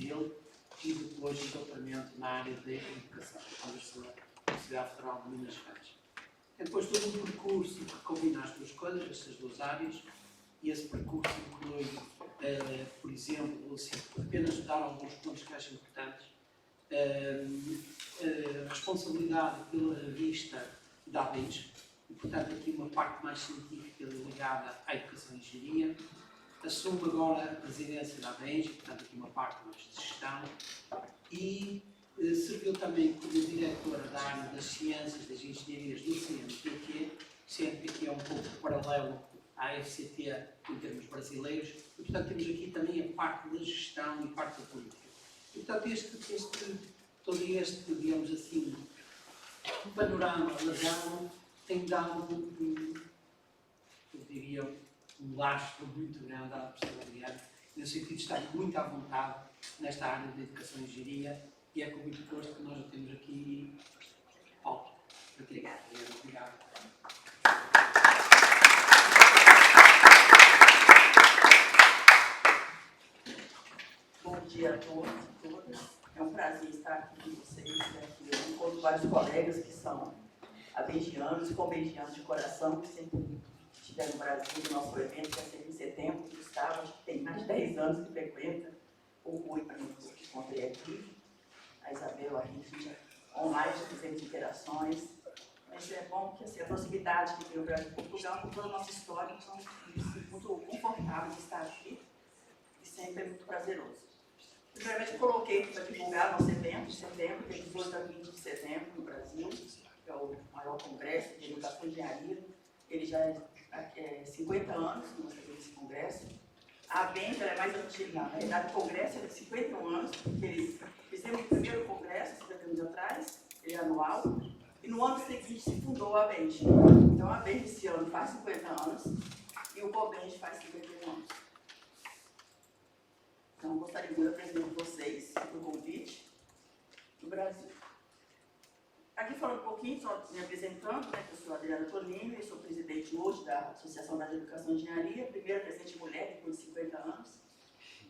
Civil e depois o doutoramento na área da educação, na Universidade Federal de Minas Gerais. Depois todo um percurso que combina as duas coisas, estas duas áreas, e esse percurso inclui, por exemplo, assim, apenas dar alguns pontos que acho importantes, responsabilidade pela revista da ABENS, e portanto aqui uma parte mais científica ligada à educação e engenharia. Assumo agora a presidência da ABENS, portanto aqui uma parte mais de gestão, e serviu também como diretora da área das ciências, das engenharias do CNPq. O CNPq é um pouco paralelo à FCT em termos brasileiros, e portanto temos aqui também a parte da gestão e parte da política. E portanto todo este, digamos assim, panorama alargado tem dado, eu diria, um lastro muito grande à professora Adriana, no sentido de estar muito à vontade nesta área da educação e engenharia, e é com muito gosto que nós a temos aqui. Paulo, obrigado. Bom dia a todos e todas. É um prazer estar aqui com vocês. Eu encontro vários colegas que são abengianos e combengianos de coração, que sempre estiveram no Brasil no nosso evento, que é sempre em setembro. O Gustavo, acho que tem mais de 10 anos que frequenta. O Rui, para mim, que encontrei aqui. A Isabel, a gente online, já fizemos interações. Mas é bom que assim, a proximidade que tem o Brasil e Portugal, com toda a nossa história, então, muito confortável de estar aqui. E sempre é muito prazeroso. Primeiramente, eu coloquei para divulgar nosso evento de setembro, que é 18 a 20 de setembro, no Brasil, que é o maior congresso de educação e engenharia. Ele já é 50 anos que nós fazemos esse congresso. A ABENS é mais antiga, na verdade, o congresso é de 51 anos, porque fizemos o primeiro congresso, 50 anos atrás, ele é anual, e no ano seguinte se fundou a ABENS. Então, a ABENS esse ano faz 50 anos e o COBENS faz 51 anos. Então, gostaria de apresentar vocês o convite do Brasil. Aqui falando um pouquinho, só me apresentando, né, eu sou a Adriana Tonini, eu sou presidente hoje da Associação da Educação e Engenharia, primeira presidente mulher depois de 50 anos.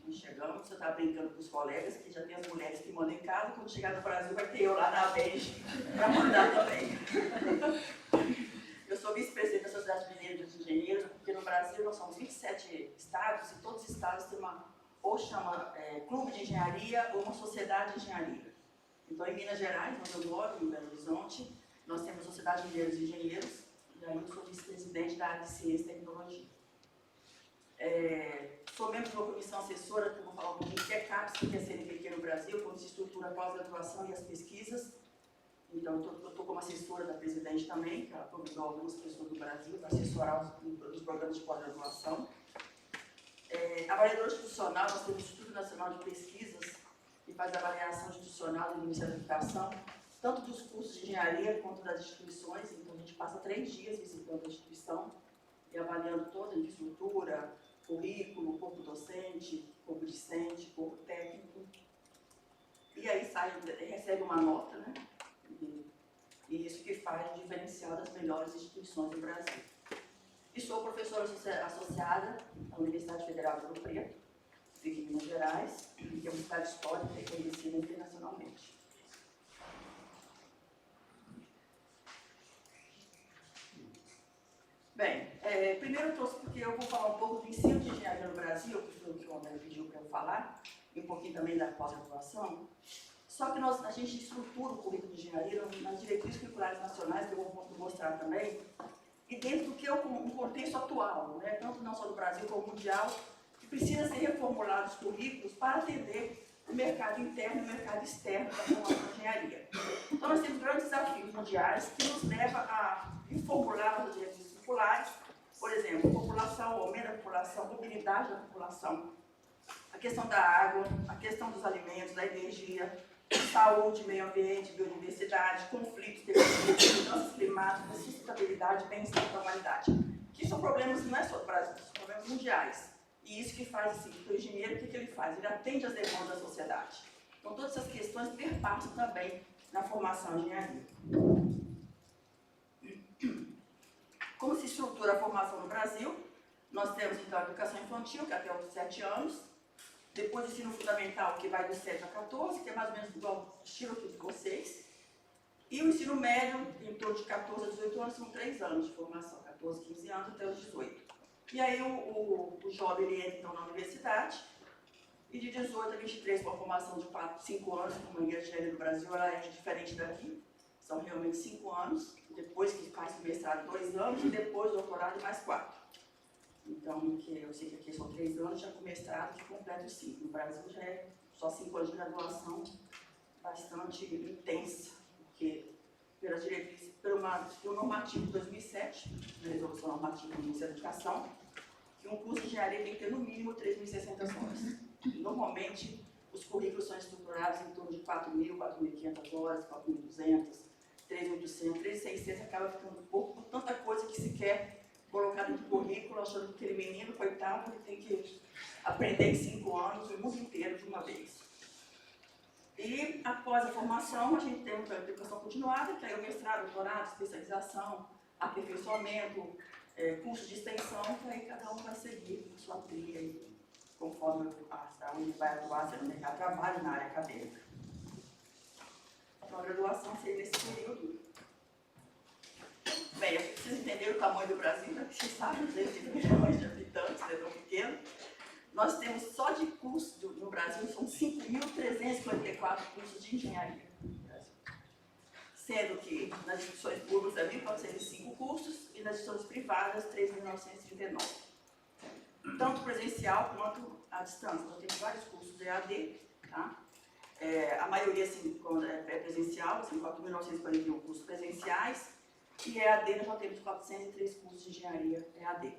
Nós chegamos, eu estava brincando com os colegas, que já tem as mulheres que mandam em casa, quando chegar no Brasil vai ter eu lá na ABENS para mandar também. Eu sou vice-presidente da Sociedade Mineira dos Engenheiros, porque no Brasil nós somos 27 estados, e todos os estados têm ou chama clube de engenharia ou uma sociedade de engenharia. Então, em Minas Gerais, onde eu moro, em Belo Horizonte, nós temos a Sociedade Mineira dos Engenheiros, e aí eu sou vice-presidente da área de Ciência e Tecnologia. Sou membro de uma comissão assessora, que eu vou falar um pouquinho, que é CAPES, que é CNPq no Brasil, quando se estrutura a pós-graduação e as pesquisas. Então, eu estou como assessora da presidente também, que ela convidou algumas pessoas do Brasil para assessorar os programas de pós-graduação. Avaliador institucional, nós temos o Instituto Nacional de Pesquisas, que faz a avaliação institucional do Ministério da Educação, tanto dos cursos de engenharia quanto das instituições. Então, a gente passa 3 dias visitando a instituição e avaliando toda a infraestrutura, currículo, corpo docente, corpo discente, corpo técnico. E aí recebe uma nota, né? E isso que faz o diferencial das melhores instituições do Brasil. E sou professora associada à Universidade Federal de Ouro Preto, de Minas Gerais, que é uma cidade histórica e conhecida internacionalmente. Bem, primeiro eu trouxe porque eu vou falar um pouco do ensino de engenharia no Brasil, que foi o que o André pediu para eu falar, e um pouquinho também da pós-graduação. Só que a gente estrutura o currículo de engenharia nas diretrizes curriculares nacionais, que eu vou mostrar também, e dentro do que é um contexto atual, né, tanto não só do Brasil como mundial, que precisa ser reformulado os currículos para atender o mercado interno e o mercado externo da formação de engenharia. Então, nós temos grandes desafios mundiais que nos levam a reformular as diretrizes curriculares, por exemplo, população, aumento da população, mobilidade da população, a questão da água, a questão dos alimentos, da energia, saúde, meio ambiente, biodiversidade, conflitos, mudanças climáticas, sustentabilidade, bem-estar da humanidade. Que são problemas, não é só do Brasil, são problemas mundiais. E isso que faz, assim, o engenheiro, o que ele faz? Ele atende às demandas da sociedade. Então, todas essas questões perpassam também na formação de engenharia. Como se estrutura a formação no Brasil? Nós temos, então, a educação infantil, que é até os 7 anos, Depois o ensino fundamental, que vai do 7 a 14, que é mais ou menos igual estilo aqui de vocês. E o ensino médio, em torno de 14 a 18 anos, são 3 anos de formação, 14, 15 anos até os 18. E aí o jovem ele entra então na universidade, e de 18 a 23, com a formação de 5 anos, como a engenharia do Brasil, ela é diferente daqui. São realmente 5 anos, depois que faz o mestrado 2 anos, e depois o doutorado mais 4. Então, que eu sei que aqui são 3 anos, já com mestrado que completa os 5. No Brasil já é só 5 anos de graduação, bastante intensa, porque pelas diretrizes, pelo normativo de 2007, na resolução normativa do Ministério da Educação, que um curso de engenharia tem que ter no mínimo 3.600 horas. Normalmente, os currículos são estruturados em torno de 4.000, 4.500 horas, 4.200, 3.800, 3.600, acaba ficando um pouco, por tanta coisa que se quer colocar dentro do currículo, achando que aquele menino, coitado, ele tem que aprender em 5 anos, o mundo inteiro de uma vez. E após a formação, a gente tem uma educação continuada, que é o mestrado, doutorado, especialização, aperfeiçoamento, curso de extensão, que aí cada um vai seguir a sua trilha, conforme onde vai atuar no mercado de trabalho na área acadêmica. Então, a graduação seria nesse período. Bem, acho que vocês entenderam o tamanho do Brasil, né? Vocês sabem, 200 milhões de habitantes, é tão pequeno. Nós temos só de curso no Brasil, são 5.354 cursos de engenharia no Brasil. Sendo que nas instituições públicas é 1.405 cursos e nas instituições privadas 3.939. Tanto presencial quanto à distância. Nós temos vários cursos de EAD, tá? A maioria, assim, quando é presencial, assim, 4.941 cursos presenciais, e EAD nós já temos 403 cursos de engenharia EAD.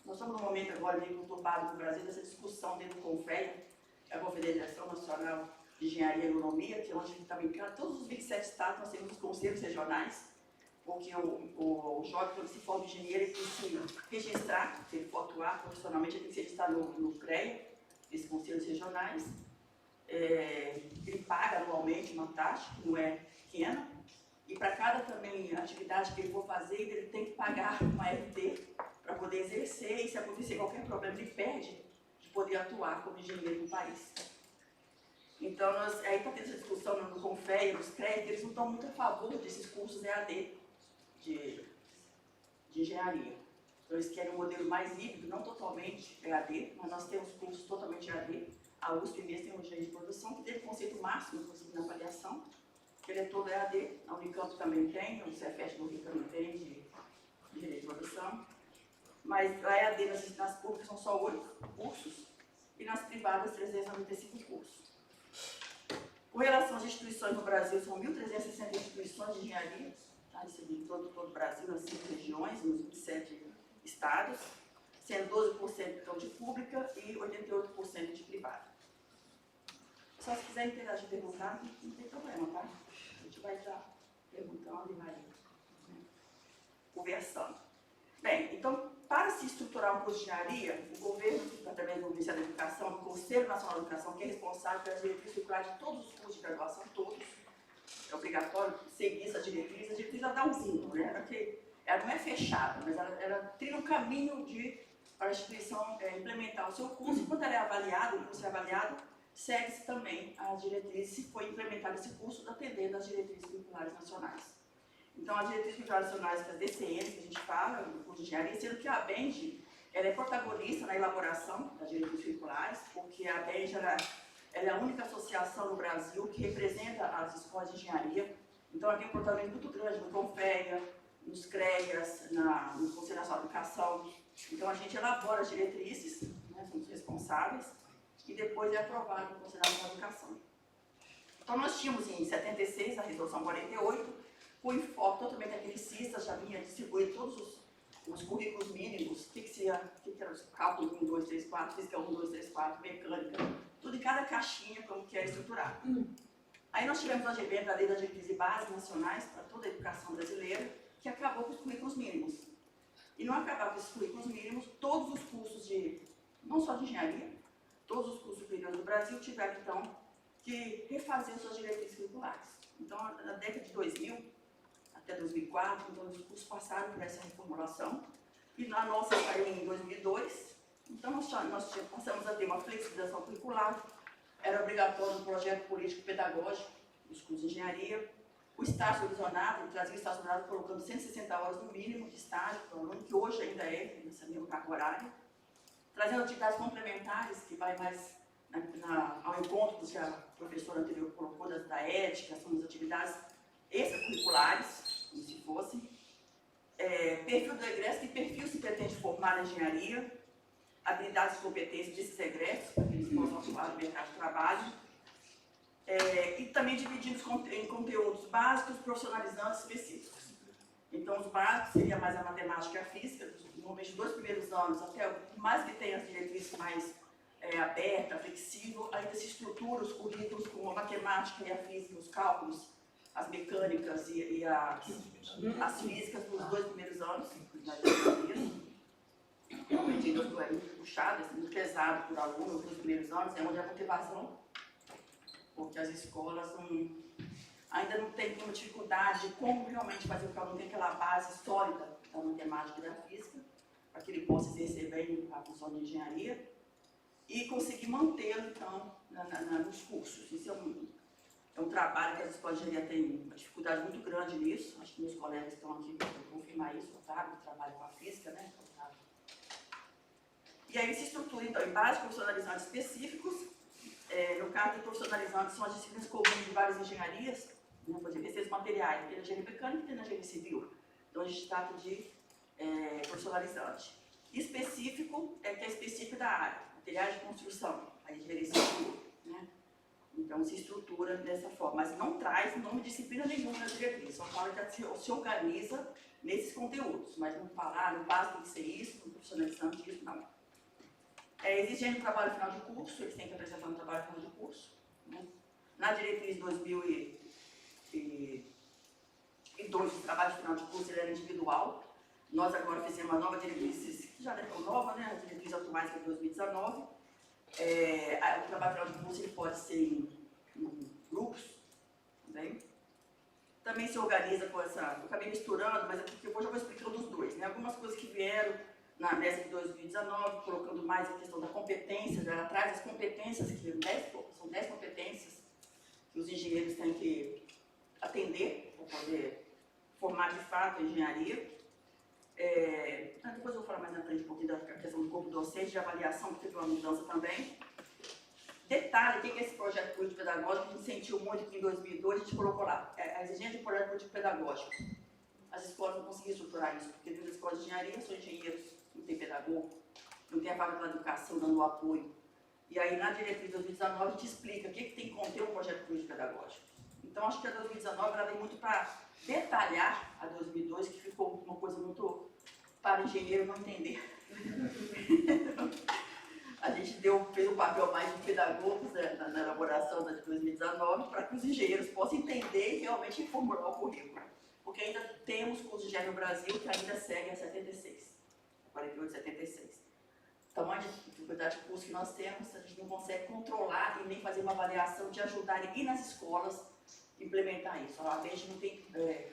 Nós estamos num momento agora meio conturbado no Brasil, dessa discussão dentro do CONFEA, que é a Confederação Nacional de Engenharia e Agronomia, que é onde também, todos os 27 estados, nós temos os conselhos regionais, porque o jovem, quando se forma de engenheiro, ele tem que se registrar, se ele for atuar profissionalmente, ele tem que se registrar no CREA, esses conselhos regionais. Ele paga anualmente uma taxa, que não é pequena, e para cada também atividade que ele for fazer, ele tem que pagar uma FT para poder exercer, e se acontecer qualquer problema, ele perde de poder atuar como engenheiro no país. Então, aí está tendo essa discussão no CONFEA, nos CREA, eles não estão muito a favor desses cursos EAD de engenharia. Então, eles querem um modelo mais híbrido, não totalmente EAD, mas nós temos cursos totalmente EAD. A USP mesmo tem um engenharia de produção, que tem o conceito máximo, inclusive na avaliação, que ele é todo EAD. A Unicamp também tem, o Cefet do Rio também tem, de engenharia de produção. Mas a EAD nas públicas são só 8 cursos e nas privadas 395 cursos. Com relação às instituições no Brasil, são 1.360 instituições de engenharia, tá? Isso em todo o Brasil, nas 5 regiões, nos 27 estados, sendo 12% então de pública e 88% de privada. Só se quiser interagir e perguntar, não tem problema, tá? A gente vai estar perguntando e vai conversando. Bem, então, para se estruturar um curso de engenharia, o governo, através do Ministério da Educação, do Conselho Nacional de Educação, que é responsável pelas diretrizes circulares de todos os cursos de graduação, todos, é obrigatório seguir essa diretriz. A diretriz ela dá um vínculo, né? Porque ela não é fechada, mas ela trilha um caminho para a instituição implementar o seu curso. E quando ela é avaliada, o curso é avaliado, segue-se também as diretrizes, se foi implementado esse curso, atendendo às diretrizes curriculares nacionais. Então, as diretrizes curriculares nacionais, que as DCNs, que a gente fala, no curso de engenharia, sendo que a ABEND, ela é protagonista na elaboração das diretrizes curriculares, porque a ABEND, ela é a única associação no Brasil que representa as escolas de engenharia. Então, ela tem um protagonismo muito grande no CONFEA, nos CREAs, no Conselho Nacional de Educação. Então, a gente elabora as diretrizes, né, somos responsáveis, e depois é aprovado no Conselho Nacional de Educação. Então, nós tínhamos em 76 a Resolução 48, com enfoque totalmente tecnicista, já vinha distribuir todos os currículos mínimos, o que era os cálculos 1, 2, 3, 4, física 1, 2, 3, 4, mecânica, tudo em cada caixinha, como que é estruturado. Aí nós tivemos o advento da Lei das Diretrizes e Bases Nacionais para toda a educação brasileira, que acabou com os currículos mínimos. E não acabava com esses currículos mínimos, todos os cursos não só de engenharia, todos os cursos superiores do Brasil tiveram, então, que refazer suas diretrizes curriculares. Então, na década de 2000, até 2004, então os cursos passaram por essa reformulação. E na nossa saiu em 2002, Então, nós passamos a ter uma flexibilização curricular, era obrigatório um projeto político-pedagógico dos cursos de engenharia, o estágio supervisionado, ele trazia o estágio supervisionado colocando 160 horas no mínimo de estágio para o aluno, que hoje ainda é nessa mesma carga horária, trazendo atividades complementares, que vai mais ao encontro do que a professora anterior colocou, da ética, são as atividades extracurriculares, como se fossem. Perfil do egresso, que perfil se pretende formar na engenharia, habilidades e competências desses egressos, para que eles possam atuar no mercado de trabalho. E também divididos em conteúdos básicos, profissionalizantes específicos. Então, os básicos seria mais a matemática e a física, normalmente os 2 primeiros anos, até por mais que tenha as diretrizes mais aberta, flexível, ainda se estrutura os currículos com a matemática e a física, os cálculos, as mecânicas e as físicas dos 2 primeiros anos das engenharias. Realmente ainda é muito puxado, é muito pesado por aluno nos 2 primeiros anos, é onde a motivação, porque as escolas ainda não têm uma dificuldade de como realmente fazer com que o aluno tenha aquela base sólida da matemática e da física, para que ele possa exercer bem a função de engenharia e conseguir mantê-lo, então, nos cursos. Isso é um trabalho que as escolas de engenharia têm uma dificuldade muito grande nisso. Acho que meus colegas estão aqui para confirmar isso, o Otávio, que trabalha com a física, né? E aí se estrutura, então, em base profissionalizantes específicos. No caso de profissionalizantes, são as disciplinas comuns de várias engenharias, né? Por exemplo, esses materiais, tem na engenharia mecânica e tem na engenharia civil. Então, a gente trata de profissionalizante. Específico que é específico da área, materiais de construção, a engenharia civil, né? Então, se estrutura dessa forma, mas não traz nome de disciplina nenhuma na diretriz, só fala que se organiza nesses conteúdos, mas não fala, no básico tem que ser isso, no profissionalizante, isso não. Exigindo o trabalho final de curso, eles têm que apresentar um trabalho final de curso, né? Na diretriz 2002, o trabalho final de curso ele era individual. Nós agora fizemos uma nova diretriz, que já é tão nova, né? As diretrizes atuais que é 2019. O trabalho final de curso ele pode ser em grupos, também. Também se organiza com essa... Eu acabei misturando, mas é porque eu já vou explicando os dois, né? Algumas coisas que vieram nessa de 2019, colocando mais a questão da competência, ela traz as competências, são 10 competências que os engenheiros têm que atender para poder formar de fato a engenharia. Depois eu vou falar mais na frente um pouquinho da questão do corpo docente, de avaliação, que teve uma mudança também. Detalhe, o que é esse projeto político-pedagógico? A gente sentiu muito que em 2002 a gente colocou lá, a exigência de projeto político-pedagógico. As escolas não conseguiam estruturar isso, porque dentro das escolas de engenharia são engenheiros, não tem pedagogo, não tem a vaga da educação dando o apoio. E aí, na diretriz de 2019, a gente explica o que tem que conter um projeto político-pedagógico. Então, acho que a 2019 ela vem muito para detalhar a 2002, que ficou uma coisa muito para o engenheiro não entender. A gente fez um papel mais de pedagogos, né, na elaboração da de 2019, para que os engenheiros possam entender e realmente formular o currículo. Porque ainda temos cursos de engenharia no Brasil que ainda seguem a 76, 48, 76. O tamanho de dificuldade de curso que nós temos, a gente não consegue controlar e nem fazer uma avaliação de ajudar e ir nas escolas implementar isso. A gente não tem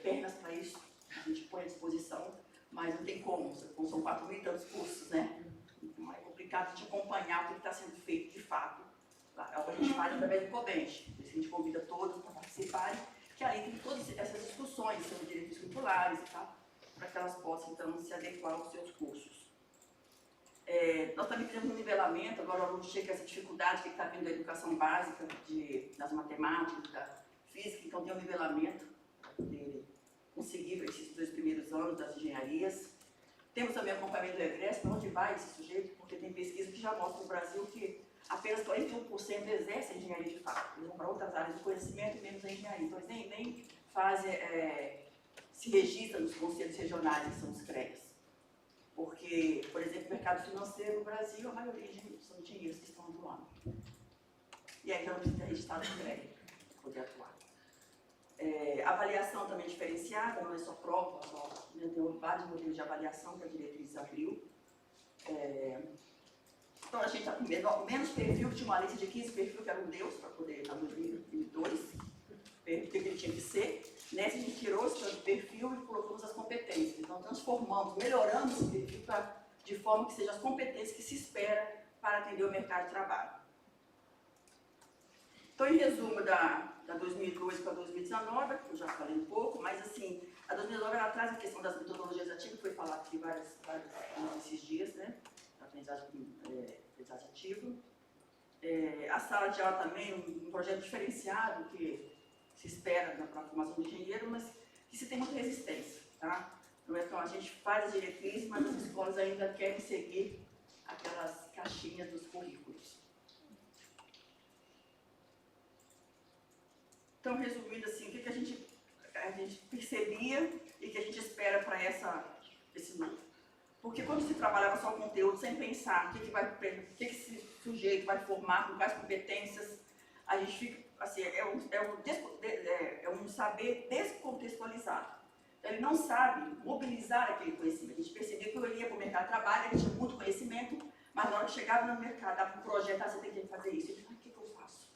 pernas para isso, a gente põe à disposição, mas não tem como, são 4.000 e tantos cursos, né? Então é complicado a gente acompanhar o que está sendo feito de fato. É o que a gente faz através do COBENT, a gente convida todos para participarem, que aí tem todas essas discussões sobre direitos curriculares e tal, para que elas possam, então, se adequar aos seus cursos. Nós também fizemos um nivelamento, agora o aluno chega com essa dificuldade que está vindo da educação básica, das matemáticas, da física, então tem um nivelamento para poder conseguir esses 2 primeiros anos das engenharias. Temos também o acompanhamento do egresso, para onde vai esse sujeito, porque tem pesquisa que já mostra no Brasil que apenas 41% exercem engenharia de fato. Eles vão para outras áreas do conhecimento e menos a engenharia. Então, eles nem fazem, se registram nos conselhos regionais, que são os CREAs. Porque, por exemplo, o mercado financeiro no Brasil, a maioria são engenheiros que estão atuando. E aí, não precisa ter registrado no CREA para poder atuar. Avaliação também diferenciada, não é só prova, né, tem vários modelos de avaliação que a diretriz abriu. Então, a gente está com menos perfil, tinha uma lista de 15 perfis que era um Deus para poder estar nos 2002, perfil que ele tinha que ser. Nessa, a gente tirou esse perfil e colocamos as competências. Então, transformamos, melhoramos esse perfil para de forma que sejam as competências que se espera para atender o mercado de trabalho. Então, em resumo, da 2012 para 2019, eu já falei um pouco, mas assim, a 2019 ela traz a questão das metodologias ativas, que foi falado aqui vários esses dias, né? Aprendizagem ativa. A sala de aula também, um projeto diferenciado que se espera para a formação do engenheiro, mas que se tem muita resistência, tá? Então, a gente faz as diretrizes, mas as escolas ainda querem seguir aquelas caixinhas dos currículos. Então, resumindo assim, o que a gente percebia e que a gente espera para esse novo. Porque quando se trabalhava só o conteúdo, sem pensar o que esse sujeito vai formar, com quais competências, a gente fica, assim, é um saber descontextualizado. Então, ele não sabe mobilizar aquele conhecimento. A gente percebia que eu ia para o mercado de trabalho, ele tinha muito conhecimento, mas na hora que chegava no mercado, dava um projeto, você tem que fazer isso. Ele falava, o que eu faço?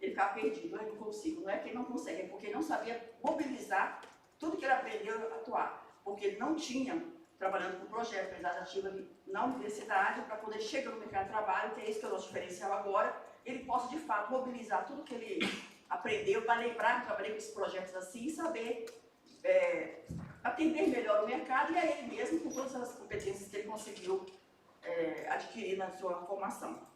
Ele ficava perdido, eu não consigo. Não é que ele não consegue, é porque ele não sabia mobilizar tudo que ele aprendeu a atuar. Porque ele não tinha, trabalhando com projeto, aprendizagem ativa na universidade, para poder chegar no mercado de trabalho, que é isso que é o nosso diferencial agora, ele possa, de fato, mobilizar tudo que ele aprendeu, para lembrar que trabalhei com esses projetos assim, e saber atender melhor o mercado, e a ele mesmo, com todas as competências que ele conseguiu adquirir na sua formação.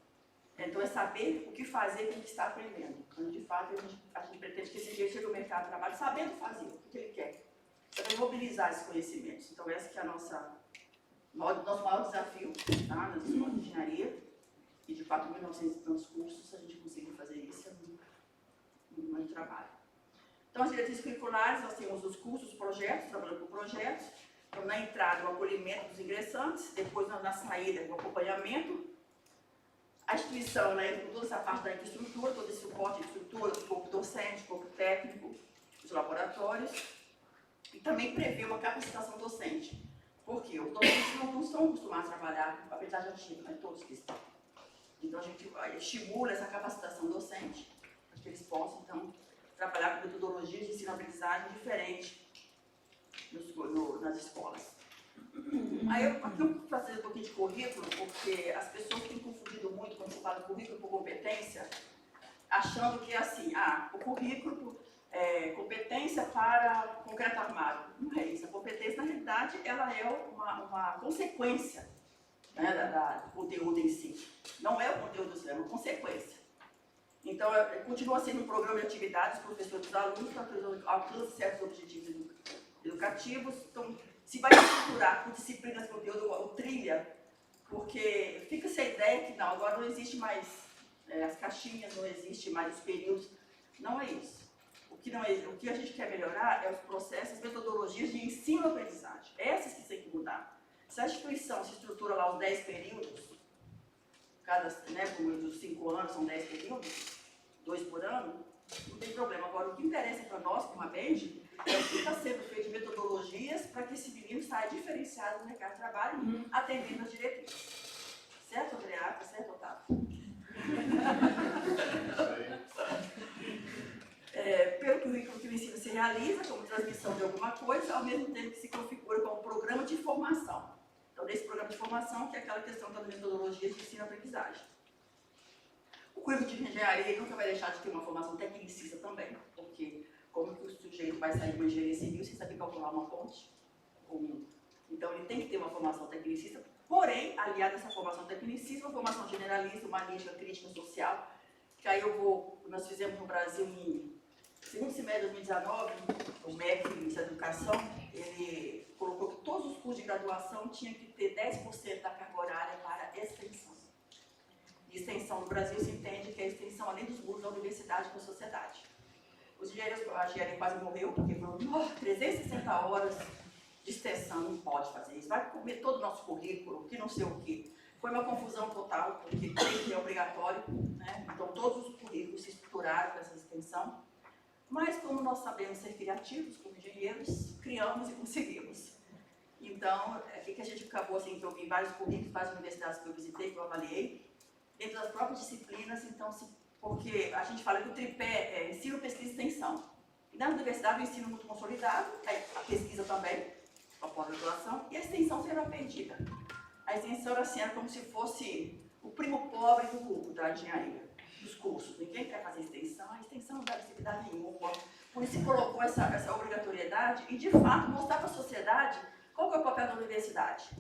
Então, é saber o que fazer com o que está aprendendo. Então, de fato, a gente pretende que esse dia chegue ao mercado de trabalho sabendo fazer o que ele quer, sabendo mobilizar esses conhecimentos. Então, esse que é nosso maior desafio, tá? Nas escolas de engenharia, e de 4.900 e tantos cursos, a gente conseguir fazer isso no ano de trabalho. Então, as diretrizes curriculares, nós temos os cursos, os projetos, trabalhando com projetos. Então, na entrada, o acolhimento dos ingressantes, depois na saída, o acompanhamento, a instituição, né, com toda essa parte da infraestrutura, todo esse suporte de infraestrutura, do corpo docente, corpo técnico, os laboratórios, e também prevê uma capacitação docente. Por quê? Os docentes não estão acostumados a trabalhar com aprendizagem ativa, né, todos que estão. Então, a gente estimula essa capacitação docente, para que eles possam, então, trabalhar com metodologias de ensino-aprendizagem diferentes nas escolas. Aí aqui eu vou fazer um pouquinho de currículo, porque as pessoas têm confundido muito quando se fala currículo por competência, achando que é assim, o currículo é competência para concreto armado. Não é isso. A competência, na realidade, ela é uma consequência, né, do conteúdo em si. Não é o conteúdo, é uma consequência. Então, continua sendo um programa de atividades dos professores e dos alunos para que eles alcancem certos objetivos educativos. Então, se vai estruturar por disciplinas, conteúdo ou trilha, porque fica essa ideia que não, agora não existe mais as caixinhas, não existe mais os períodos. Não é isso. O que a gente quer melhorar é os processos, metodologias de ensino-aprendizagem. Essas que têm que mudar. Se a instituição se estrutura lá os 10 períodos, como os 5 anos são 10 períodos, 2 por ano, não tem problema. Agora, o que interessa para nós, como a BEND, é o que está sendo feito de metodologias para que esse menino saia diferenciado no mercado de trabalho, atendendo as diretrizes. Certo, Andreata? Certo, Otávio? Pelo currículo que o ensino se realiza, como transmissão de alguma coisa, ao mesmo tempo que se configura como programa de formação. Então, desse programa de formação, que é aquela questão das metodologias de ensino-aprendizagem. O currículo de engenharia nunca vai deixar de ter uma formação tecnicista também, porque como que o sujeito vai sair de uma engenharia civil sem saber calcular uma ponte? Então, ele tem que ter uma formação tecnicista, porém, aliada a essa formação tecnicista, uma formação generalista, humanística, crítica, social, que aí nós fizemos no Brasil em segundo semestre de 2019, o MEC, o Ministério da Educação, ele colocou que todos os cursos de graduação tinham que ter 10% da carga horária para extensão. E extensão no Brasil se entende que é a extensão além dos muros da universidade para a sociedade. A engenharia quase morreu, porque foram 360 horas de extensão, não pode fazer isso, vai comer todo o nosso currículo, que não sei o quê. Foi uma confusão total, porque tem que é obrigatório, né? Então todos os currículos se estruturaram para essa extensão. Mas como nós sabemos ser criativos como engenheiros, criamos e conseguimos. Então, o que a gente acabou, assim, que eu vi vários currículos, várias universidades que eu visitei, que eu avaliei, dentro das próprias disciplinas, então, porque a gente fala que o tripé é ensino, pesquisa e extensão. E na universidade o ensino é muito consolidado, a pesquisa também, a pós-graduação, e a extensão será perdida. a extensão era, assim, era como se fosse o primo pobre da engenharia, dos cursos. Ninguém quer fazer extensão, a extensão não dá visibilidade nenhuma. Por isso se colocou essa obrigatoriedade e, de fato, mostrar para a sociedade qual que é o papel da universidade.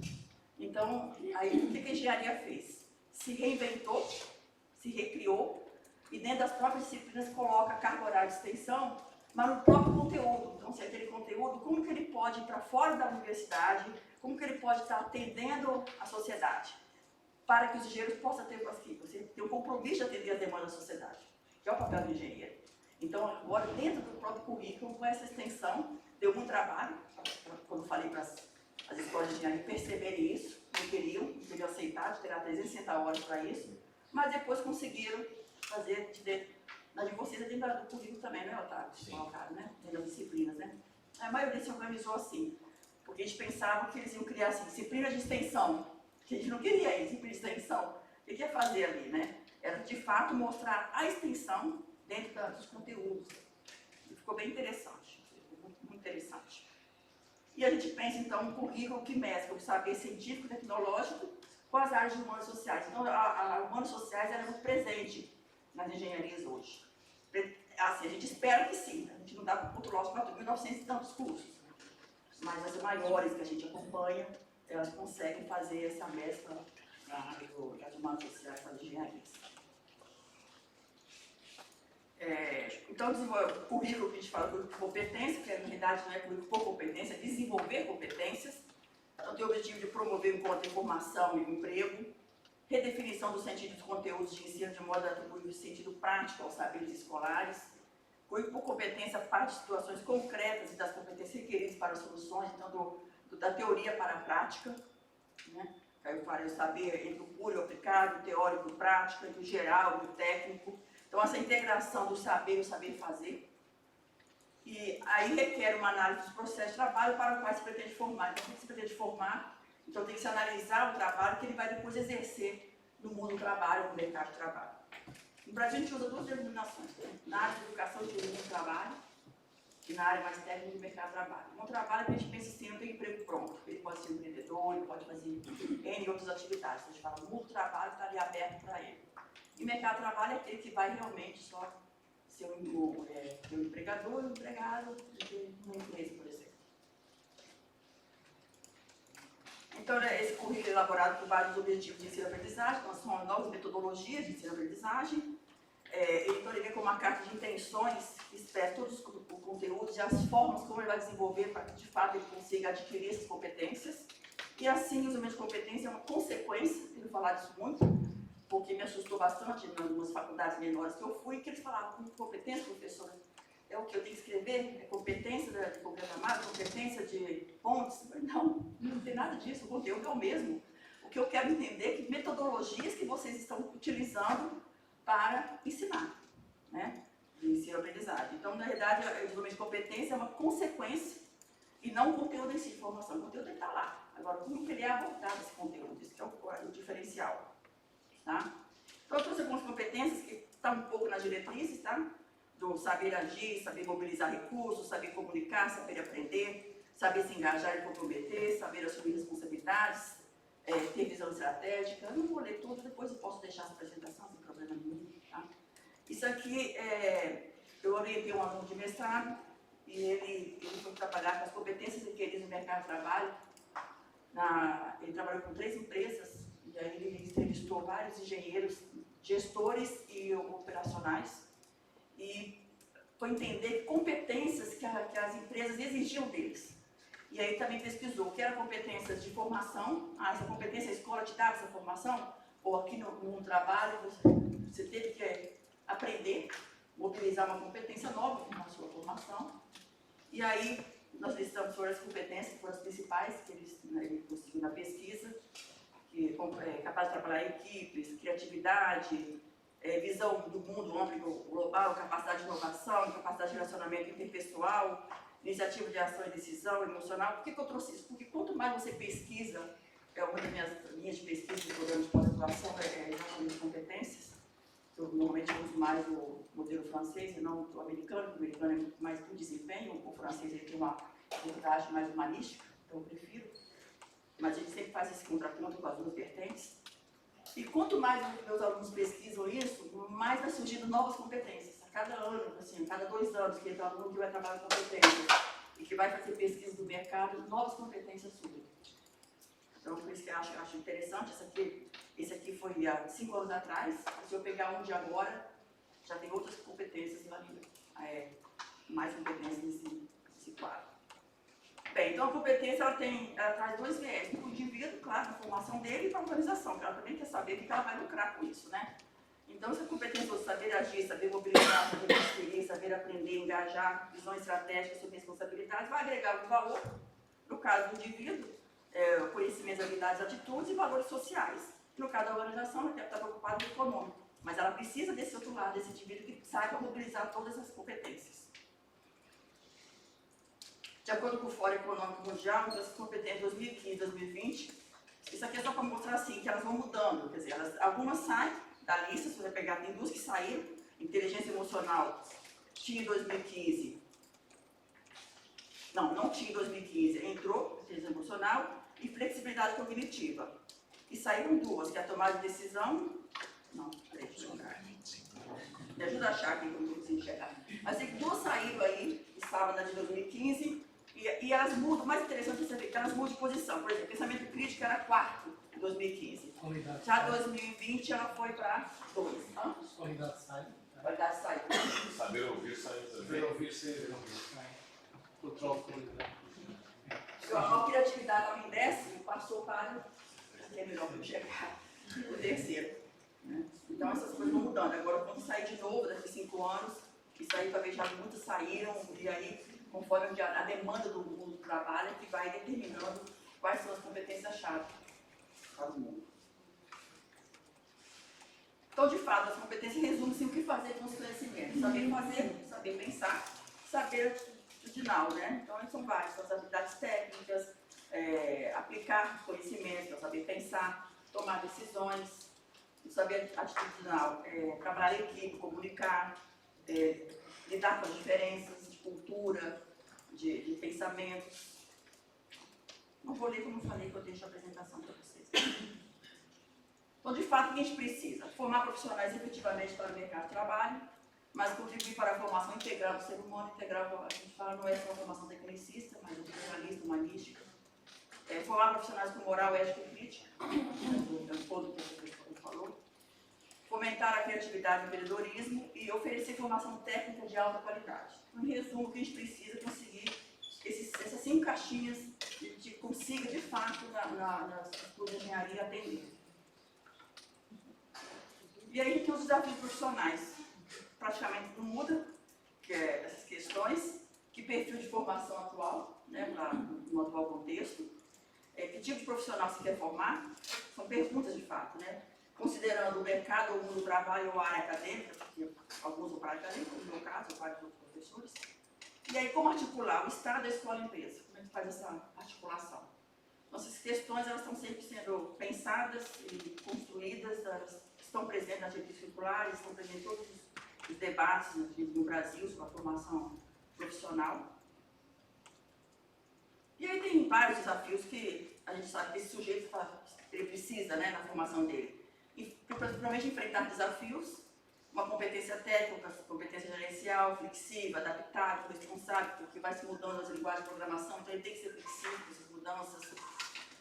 Então, aí o que a engenharia fez? Se reinventou, se recriou, e dentro das próprias disciplinas coloca a carga horária de extensão, mas no próprio conteúdo. Então, se aquele conteúdo, como que ele pode ir para fora da universidade, como que ele pode estar atendendo a sociedade, para que os engenheiros possam ter um compromisso de atender as demandas da sociedade, que é o papel do engenheiro. Então, agora, dentro do próprio currículo, com essa extensão, deu muito trabalho, quando falei para as escolas de engenharia perceberem isso, não queriam aceitar, de ter 360 horas para isso, mas depois conseguiram fazer, na de vocês, dentro do currículo também, né, Otávio? Colocaram, né? Dentro das disciplinas, né? A maioria se organizou assim, porque a gente pensava que eles iam criar assim, disciplinas de extensão, que a gente não queria isso, disciplina de extensão. O que ia fazer ali, né? Era, de fato, mostrar a extensão dentro dos conteúdos. E ficou bem interessante, ficou muito interessante. E a gente pensa, então, um currículo que mescla o saber científico e tecnológico com as áreas de humanos sociais. Então, a humanos sociais era muito presente nas engenharias hoje. Assim, a gente espera que sim, a gente não dá para controlar os 4.900 e tantos cursos, mas as maiores que a gente acompanha, elas conseguem fazer essa mescla das humanos sociais com as engenharias. Então, o currículo que a gente fala, currículo de competência, que na realidade não é currículo por competência, é desenvolver competências. Então, tem o objetivo de promover o encontro de formação e emprego, redefinição do sentido dos conteúdos de ensino de modo a atribuir o sentido prático aos saberes escolares. Currículo por competência parte de situações concretas e das competências requeridas para as soluções, então, da teoria para a prática, né? Aí eu falei o saber entre o puro e o aplicado, o teórico e o prático, entre o geral e o técnico. Então, essa integração do saber e o saber fazer. E aí requer uma análise dos processos de trabalho para o qual se pretende formar. Então, o que se pretende formar? Então, tem que se analisar o trabalho que ele vai depois exercer no mundo do trabalho, no mercado de trabalho. No Brasil, a gente usa duas denominações, né? Na área de educação, a gente usa mundo do trabalho, e na área mais técnica do mercado de trabalho. No trabalho, a gente pensa assim, não tem emprego pronto. Ele pode ser empreendedor, ele pode fazer N outras atividades. A gente fala, o mundo do trabalho está ali aberto para ele. E o mercado de trabalho é aquele que vai realmente só ser um empregador, um empregado de uma empresa, por exemplo. Então, esse currículo é elaborado por vários objetivos de ensino-aprendizagem, então são novas metodologias de ensino-aprendizagem. Então, ele vem com uma carta de intenções que expressa todos os conteúdos e as formas como ele vai desenvolver para que, de fato, ele consiga adquirir essas competências. E assim, o uso de competência é uma consequência, tenho falado isso muito, porque me assustou bastante em algumas faculdades menores que eu fui, que eles falavam, competência, professora, é o que eu tenho que escrever? É competência de programar, competência de pontes? Não tem nada disso, o conteúdo é o mesmo. O que eu quero entender é que metodologias que vocês estão utilizando para ensinar, né? De ensino-aprendizagem. Então, na verdade, o desenvolvimento de competência é uma consequência e não o conteúdo em si de formação. O conteúdo tem que estar lá. Agora, como que ele é abordado esse conteúdo? Isso que é o diferencial. Tá? Então, eu trouxe algumas competências que estão um pouco nas diretrizes, tá? Do saber agir, saber mobilizar recursos, saber comunicar, saber aprender, saber se engajar e comprometer, saber assumir responsabilidades, ter visão estratégica. Eu não vou ler tudo, depois eu posso deixar essa apresentação, sem problema nenhum. Tá? Isso aqui, eu orientei um aluno de mestrado e ele foi trabalhar com as competências requeridas no mercado de trabalho. Ele trabalhou com 3 empresas e aí ele entrevistou vários engenheiros, gestores e operacionais e foi entender competências que as empresas exigiam deles. E aí também pesquisou o que eram competências de formação, essa competência a escola te dava essa formação, ou aqui no trabalho você teve que aprender, mobilizar uma competência nova na sua formação. E aí nós listamos sobre as competências, que foram as principais que ele conseguiu na pesquisa, que é capaz de trabalhar em equipes, criatividade, visão do mundo amplo global, capacidade de inovação, capacidade de relacionamento interpessoal, iniciativa de ação e decisão emocional. Por que eu trouxe isso? Porque quanto mais você pesquisa, uma das minhas linhas de pesquisa de programa de pós-graduação é exatamente competências. Eu normalmente uso mais o modelo francês e não o americano, porque o americano é mais por desempenho, o francês ele tem uma abordagem mais humanística, então eu prefiro. mas a gente sempre faz esse contraponto com as duas vertentes. E quanto mais os meus alunos pesquisam isso, mais vai surgindo novas competências. A cada ano, assim, a cada 2 anos, que entra um aluno que vai trabalhar com competências e que vai fazer pesquisa do mercado, novas competências surgem. Então, por isso que eu acho interessante. Esse aqui foi há 5 anos atrás. Se eu pegar um de agora, já tem outras competências lá, mais competências nesse quadro. Bem, então a competência ela traz 2 viés, para o indivíduo, claro, a formação dele, e para a organização, que ela também quer saber o que ela vai lucrar com isso, né? Então, essa competência de saber agir, saber mobilizar, saber transferir, saber aprender, engajar, visão estratégica sobre responsabilidades, vai agregar um valor, no caso do indivíduo, conhecimentos, habilidades, atitudes e valores sociais. No caso da organização, ela deve estar preocupada com o econômico, mas ela precisa desse outro lado, desse indivíduo que saiba mobilizar todas essas competências. De acordo com o Fórum Econômico Mundial, então, essas competências 2015 e 2020, isso aqui é só para mostrar assim, que elas vão mudando, quer dizer, algumas saem da lista, se você pegar, tem 2 que saíram, inteligência emocional, tinha em 2015, não tinha em 2015, entrou, inteligência emocional, e flexibilidade cognitiva. E saíram 2, que é a tomada de decisão, peraí, deixa eu olhar. Me ajuda a achar aqui, que eu não estou conseguindo chegar. Mas tem 2 saíram aí, estavam na de 2015, e elas mudam, o mais interessante é você ver que elas mudam de posição. Por exemplo, pensamento crítico era 4 em 2015. Já em 2020 ela foi para 2. Qualidade sai. Qualidade saiu. Saber ouvir saiu também. Saber ouvir, saber ouvir. Controle de qualidade. A criatividade estava em 10º, passou para, é melhor para chegar, o 3º. Né? Então essas coisas vão mudando. Agora vamos sair de novo daqui 5 anos. Isso aí talvez já muitas saíram, e aí, conforme a demanda do mundo do trabalho, é que vai determinando quais são as competências-chave para o mundo. Então, de fato, as competências resumem-se em o que fazer com os conhecimentos. Saber fazer, saber pensar, saber atitudinal, né? Então, são várias, são as habilidades técnicas, aplicar conhecimentos, saber pensar, tomar decisões, saber atitudinal, trabalhar em equipe, comunicar, lidar com as diferenças de cultura, de pensamentos. Não vou ler como eu falei, que eu deixo a apresentação para vocês. Então, de fato, o que a gente precisa? Formar profissionais efetivamente para o mercado de trabalho, mas contribuir para a formação integral do ser humano. Integral, a gente fala, não é só a formação tecnicista, mas integralista, humanística. Formar profissionais com moral, ética e crítica, todo o que a professora falou. Fomentar a criatividade e o empreendedorismo e oferecer formação técnica de alta qualidade. Em resumo, o que a gente precisa é conseguir essas 5 caixinhas que a gente consiga, de fato, nas cursos de engenharia atender. E aí a gente tem os desafios profissionais. Praticamente não muda, que é essas questões, que perfil de formação atual, né, no atual contexto, que tipo de profissional se quer formar, são perguntas de fato, né? Considerando o mercado, o mundo do trabalho ou a área acadêmica, porque alguns vão para a área acadêmica, no meu caso, ou vários outros professores. E aí, como articular o Estado, a escola e a empresa? Como é que faz essa articulação? Então, essas questões elas estão sempre sendo pensadas e construídas, elas estão presentes nas diretrizes curriculares, estão presentes em todos os debates no Brasil sobre a formação profissional. E aí tem vários desafios que a gente sabe que esse sujeito ele precisa, né, na formação dele. E, principalmente, enfrentar desafios, uma competência técnica, competência gerencial, flexível, adaptável, responsável, porque vai se mudando as linguagens de programação, então ele tem que ser flexível, essas mudanças,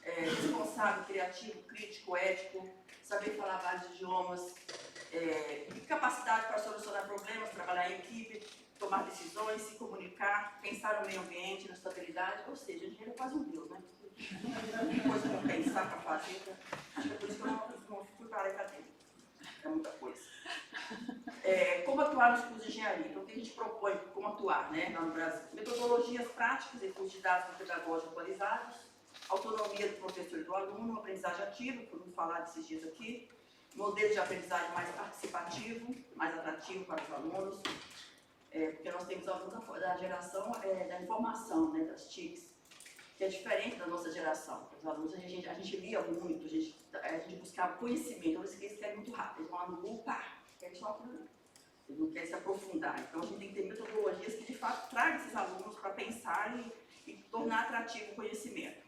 responsável, criativo, crítico, ético, saber falar vários idiomas, e capacidade para solucionar problemas, trabalhar em equipe, tomar decisões, se comunicar, pensar no meio ambiente, na estabilidade, ou seja, a gente é quase um Deus, né? Muita coisa para pensar, para fazer, acho que é por isso que eu não fui para a área acadêmica, é muita coisa. Como atuar nos cursos de engenharia? Então, o que a gente propõe, como atuar, né, lá no Brasil? Metodologias práticas e cursos didáticos pedagógicos atualizados, autonomia do professor e do aluno, aprendizagem ativa, por não falar desses dias aqui, modelo de aprendizagem mais participativo, mais atrativo para os alunos, porque nós temos alunos da geração da informação, né, das TICs, que é diferente da nossa geração. Os alunos, a gente lia muito, a gente buscava conhecimento, eles querem muito rápido, eles vão lá no Google, querem só aprender, eles não querem se aprofundar. Então, a gente tem que ter metodologias que, de fato, tragam esses alunos para pensar e tornar atrativo o conhecimento.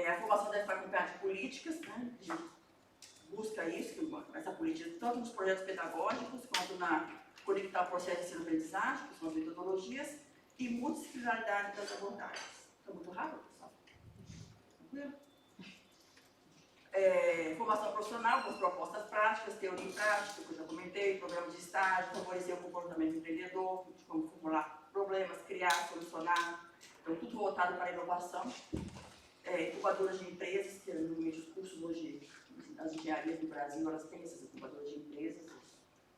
A formação deve acompanhar de políticas, né? A gente busca isso, essa política, tanto nos projetos pedagógicos, quanto na conectar o processo de ensino-aprendizagem, que são as metodologias, e multidisciplinaridade das abordagens. Está muito rápido, pessoal? Tranquilo? Formação profissional, com propostas práticas, teoria e prática, que eu já comentei, programas de estágio, favorecer o comportamento empreendedor, de como formular problemas, criar, solucionar. Então, tudo voltado para a inovação. Incubadoras de empresas, que normalmente os cursos hoje, as engenharias do Brasil, elas têm essas incubadoras de empresas.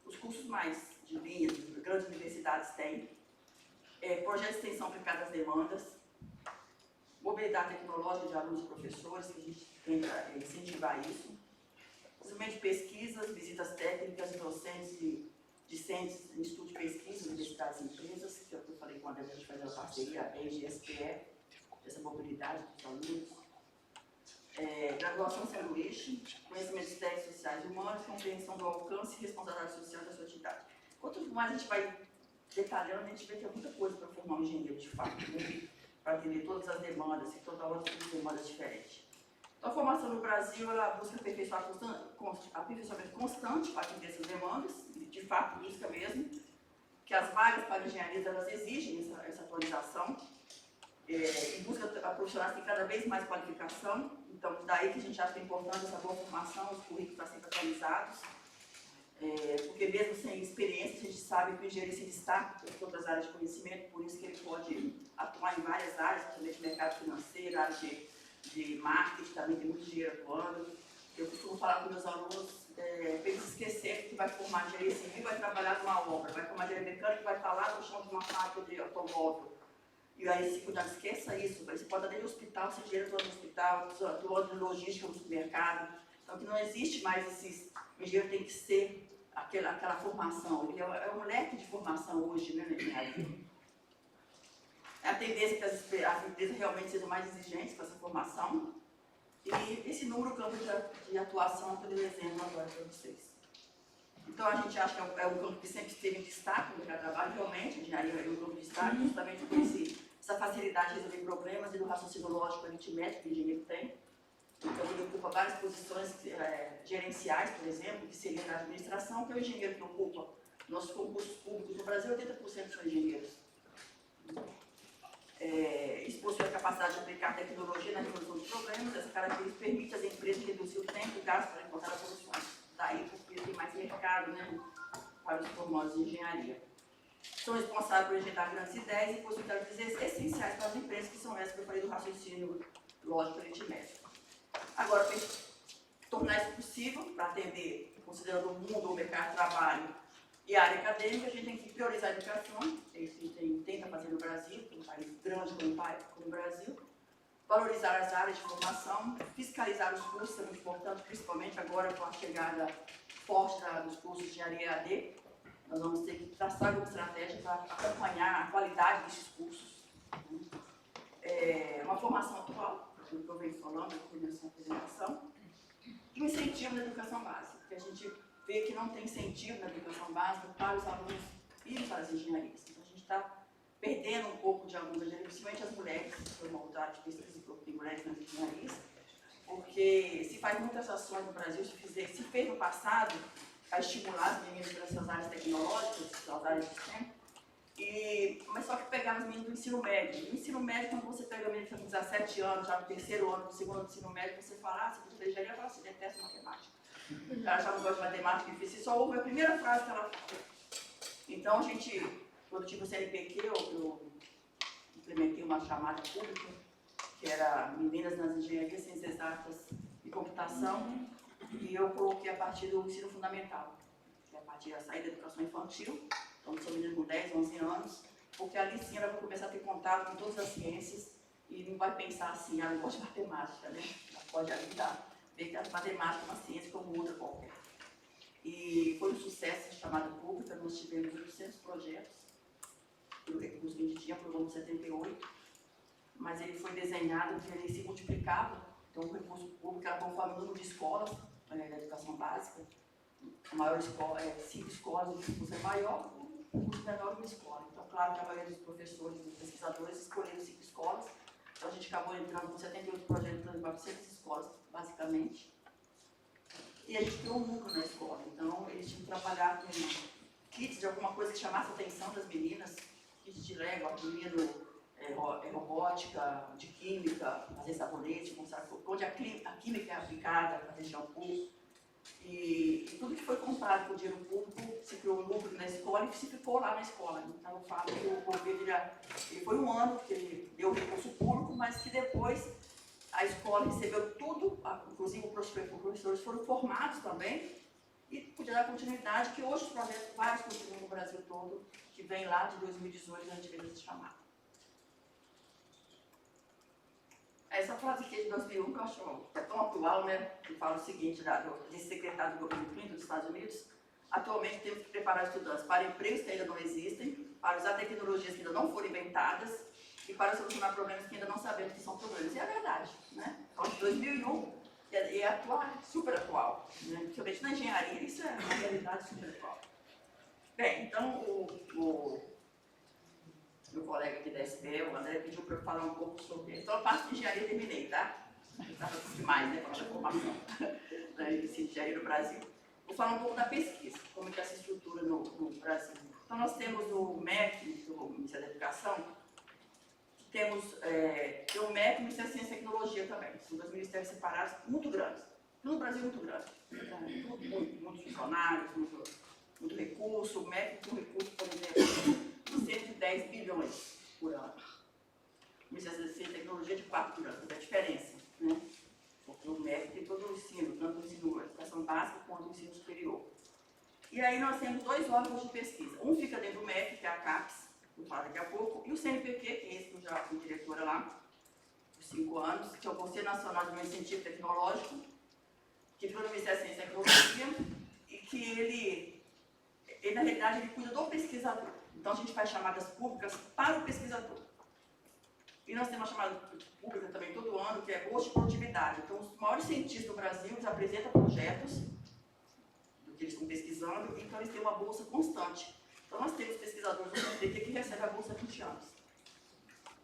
Os cursos mais de linha, as grandes universidades têm. Projetos de extensão aplicada às demandas. Mobilidade tecnológica de alunos e professores, que a gente tenta incentivar isso. Desenvolvimento de pesquisas, visitas técnicas, docentes e discentes em estudo de pesquisa, universidades e empresas, que é o que eu falei quando a gente faz a parceria, a EGSPE, essa mobilidade dos alunos. Graduação sanduíche, conhecimentos técnicos, sociais e humanos, compreensão do alcance e responsabilidade social da sua atividade. Quanto mais a gente vai detalhando, a gente vê que é muita coisa para formar um engenheiro de fato, né? Para atender todas as demandas e todas as demandas diferentes. Então, a formação no Brasil, ela busca aperfeiçoamento constante para atender essas demandas, de fato, busca mesmo, que as vagas para engenharia, elas exigem essa atualização, e busca profissionais que têm cada vez mais qualificação. Então, daí que a gente acha que é importante essa boa formação, os currículos estão sempre atualizados, porque mesmo sem experiência, a gente sabe que o engenheiro se destaca em outras áreas de conhecimento, por isso que ele pode atuar em várias áreas, principalmente mercado financeiro, área de marketing, também tem muito dinheiro atuando. Eu costumo falar com meus alunos, para eles esquecerem que vai formar engenharia civil, vai trabalhar numa obra, vai formar engenharia mecânica, vai estar lá no chão de uma fábrica de automóvel. E aí, se cuidar, esqueça isso. Você pode estar dentro do hospital, ser engenheiro do hospital, do lado de logística no supermercado. Então, que não existe mais esses... O engenheiro tem que ser aquela formação. Ele é um leque de formação hoje, né, na engenharia. É a tendência que as empresas realmente sejam mais exigentes com essa formação. E esse número campo de atuação, eu estou dando exemplo agora para vocês. Então, a gente acha que é um campo que sempre esteve em destaque no mercado de trabalho, realmente, a engenharia é um campo de destaque, justamente por essa facilidade de resolver problemas e do raciocínio lógico aritmético que o engenheiro tem. Então, ele ocupa várias posições gerenciais, por exemplo, que seria na administração, que é o engenheiro que ocupa. Nossos concursos públicos no Brasil, 80% são engenheiros. Isso possui a capacidade de aplicar tecnologia na resolução de problemas. Essa característica permite às empresas reduzir o tempo e gasto para encontrar soluções. Daí, porque tem mais mercado, né, para os formandos de engenharia. São responsáveis por injetar grandes ideias e possibilidades essenciais para as empresas, que são essas que eu falei do raciocínio lógico aritmético. Agora, para tornar isso possível, para atender, considerando o mundo, o mercado de trabalho e a área acadêmica, a gente tem que priorizar a educação, é isso que a gente tenta fazer no Brasil, um país grande como o Brasil, valorizar as áreas de formação, fiscalizar os cursos, é muito importante, principalmente agora com a chegada forte dos cursos de engenharia EAD. Nós vamos ter que traçar uma estratégia para acompanhar a qualidade desses cursos. Uma formação atual, que eu venho falando aqui nessa apresentação, e um incentivo na educação básica, porque a gente vê que não tem incentivo na educação básica para os alunos irem para as engenharias. Então, a gente está perdendo um pouco de alunos, principalmente as mulheres, foi uma outra área de pesquisa que tem mulheres nas engenharias, porque se faz muitas ações no Brasil, se fez no passado, a estimular as meninas para essas áreas tecnológicas, as áreas de STEM, mas só que pegar as meninas do ensino médio. No ensino médio, quando você pega a menina com 17 anos, já no terceiro ano, no segundo ano do ensino médio, você fala, você gosta de engenharia, fala assim, detesta matemática. O cara já não gosta de matemática, difícil, só ouve a primeira frase que ela fala. Então, a gente, quando tive o CNPq, eu implementei uma chamada pública, que era Meninas nas Engenharias, Ciências Exatas e Computação, e eu coloquei a partir do ensino fundamental, que é a partir da saída da educação infantil, então são meninas com 10, 11 anos, porque ali sim ela vai começar a ter contato com todas as ciências e não vai pensar assim, não gosto de matemática, né? Ela pode ajudar, ver que a matemática é uma ciência como outra qualquer. E foi um sucesso essa chamada pública, nós tivemos 800 projetos, pelo recurso que a gente tinha, aprovamos 78, mas ele foi desenhado que ele se multiplicava, então o recurso público era conforme o número de escolas da educação básica, a maior escola, 5 escolas, o recurso é maior, o recurso menor é uma escola. Então, claro que a maioria dos professores e pesquisadores escolheram 5 escolas, Então a gente acabou entrando com 78 projetos em 400 escolas, basicamente. E a gente criou um núcleo na escola, então eles tinham que trabalhar com kits de alguma coisa que chamasse a atenção das meninas, kits de Lego, arduino, robótica, de química, fazer sabonete, onde a química é aplicada, fazer shampoo. E tudo que foi comprado por dinheiro público, se criou um núcleo na escola e se ficou lá na escola. Então eu falo que o governo ele foi um ano que ele deu recurso público, mas que depois a escola recebeu tudo, inclusive os professores foram formados também, e podia dar continuidade, que hoje os projetos vários continuam no Brasil todo, que vem lá de 2018, a gente vê esse chamado. Essa frase aqui é de 2001, que eu acho que é tão atual, né? Que fala o seguinte, desse secretário do governo Clinton dos Estados Unidos: atualmente temos que preparar estudantes para empregos que ainda não existem, para usar tecnologias que ainda não foram inventadas e para solucionar problemas que ainda não sabemos que são problemas. E é verdade, né? Então, de 2001 é atual, super atual, né? Principalmente na engenharia, isso é uma realidade super atual. Bem, então o meu colega aqui da SBE, o André, pediu para eu falar um pouco sobre... Então, a parte de engenharia eu terminei, tá? Estava demais, né, falando da formação da engenharia no Brasil. Vou falar um pouco da pesquisa, como que essa estrutura no Brasil. Então, nós temos o MEC, do Ministério da Educação, temos o MEC e o Ministério da Ciência e Tecnologia também. São dois ministérios separados, muito grandes. No Brasil, muito grande. Muitos funcionários, muito recurso. O MEC tem um recurso, por exemplo, de 110 bilhões por ano. O Ministério da Ciência e Tecnologia de 4 bilhões, é a diferença, né? Porque o MEC tem todo o ensino, tanto o ensino educação básica quanto o ensino superior. E aí nós temos dois órgãos de pesquisa. Um fica dentro do MEC, que é a CAPES, vou falar daqui a pouco, e o CNPq, que é esse que eu já fui diretora lá, por 5 anos, que é o Conselho Nacional de Incentivo Tecnológico, que fica no Ministério da Ciência e Tecnologia, e que ele, na realidade, ele cuida do pesquisador. Então, a gente faz chamadas públicas para o pesquisador. E nós temos uma chamada pública também todo ano, que é Bolsa de Produtividade. Então, os maiores cientistas do Brasil eles apresentam projetos do que eles estão pesquisando, então eles têm uma bolsa constante. Então, nós temos pesquisadores do CNPq que recebem a bolsa há 20 anos,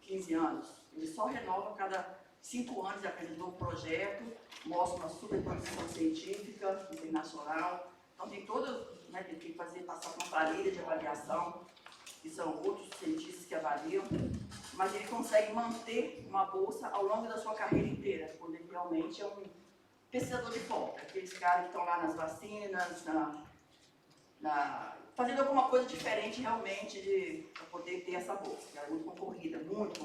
15 anos. Ele só renova a cada 5 anos e apresentou um projeto, mostra uma superprodução científica, internacional. Então, tem todo, né, tem que passar por uma planilha de avaliação, que são outros cientistas que avaliam, mas ele consegue manter uma bolsa ao longo da sua carreira inteira, quando ele realmente é um pesquisador de ponta, aqueles caras que estão lá nas vacinas, fazendo alguma coisa diferente realmente para poder ter essa bolsa, que é muito concorrida, muito.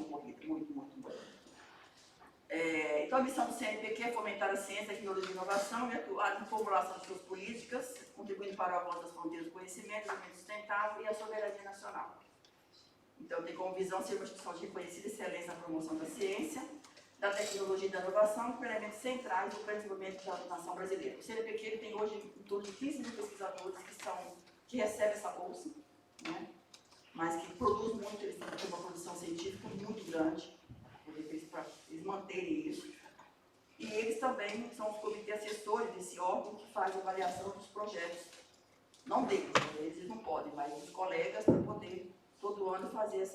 Então a missão do CNPq é fomentar a ciência, a tecnologia e a inovação e atuar na formulação de suas políticas, contribuindo para o avanço das fronteiras do conhecimento, desenvolvimento sustentável e a soberania nacional. Então tem como visão ser uma instituição de reconhecida excelência na promoção da ciência, da tecnologia e da inovação, com elementos centrais do desenvolvimento da nação brasileira. O CNPq ele tem hoje em torno de 15 mil pesquisadores que recebem essa bolsa, né? Mas que produz muito, eles têm uma produção científica muito grande, para eles manterem isso. E eles também são os comitês assessores desse órgão que faz a avaliação dos projetos. Não deles, eles não podem, mas os colegas para poder todo ano fazer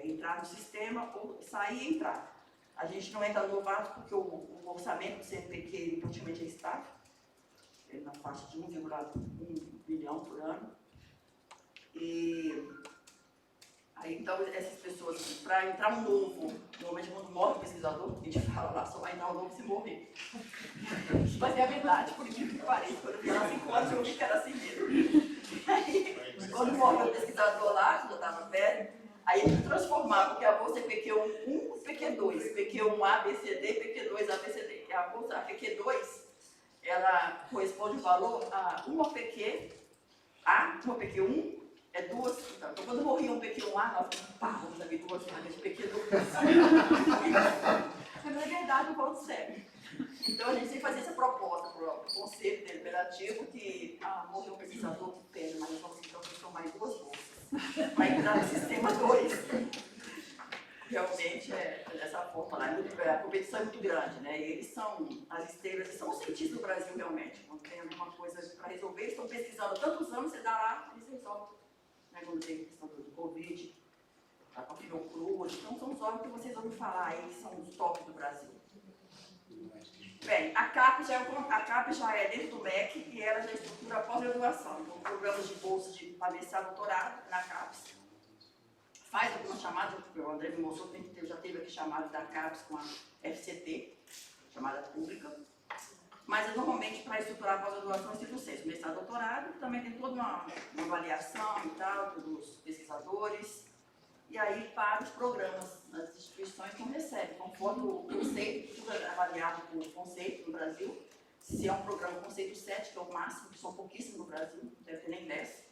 entrar no sistema ou sair e entrar. A gente não entra no novato porque o orçamento do CNPq praticamente é estável, na faixa de 1,1 bilhão por ano. E aí, então, essas pessoas, para entrar um novo, normalmente quando morre o pesquisador, a gente fala lá, só vai entrar um novo se morrer. Mas é a verdade, por incrível que pareça, quando eu fiz lá 5 anos, eu vi que era assim mesmo. Aí, quando morreu o pesquisador lá, quando eu estava velho, aí ele transformava, porque a bolsa é PQ1 e PQ2, PQ1A, BCD, PQ2A, BCD. E a bolsa, a PQ2, ela corresponde o valor a uma PQ1, é duas. Então, quando morria um PQ1A, nós vamos abrir 2 vagas de PQ2. Mas é verdade, eu falo sério. Então, a gente tem que fazer essa proposta para o Conselho Deliberativo que morreu um pesquisador, que pena, mas nós vamos então transformar em 2 bolsas para entrar no sistema 2. Realmente, dessa forma lá, a competição é muito grande, né? E eles são as estrelas, eles são os cientistas do Brasil, realmente. Quando tem alguma coisa para resolver, eles estão pesquisando há tantos anos, você dá lá, eles resolvem. Quando tem a questão do Covid, está com a Fiocruz, então são os órgãos que vocês ouvem falar aí, que são os top do Brasil. Bem, a CAPES já é dentro do MEC e ela já estrutura a pós-graduação, então programas de bolsa para mestrado e doutorado na CAPES. Faz algumas chamadas, o André me mostrou que já teve aqui chamadas da CAPES com a FCT, chamada pública, mas normalmente para estruturar a pós-graduação instituto 6, mestrado e doutorado, também tem toda uma avaliação e tal, dos pesquisadores, e aí para os programas das instituições não recebem, conforme o conceito, tudo é avaliado por conceito no Brasil, se é um programa conceito 7, que é o máximo, que são pouquíssimos no Brasil, não deve ter nem 10,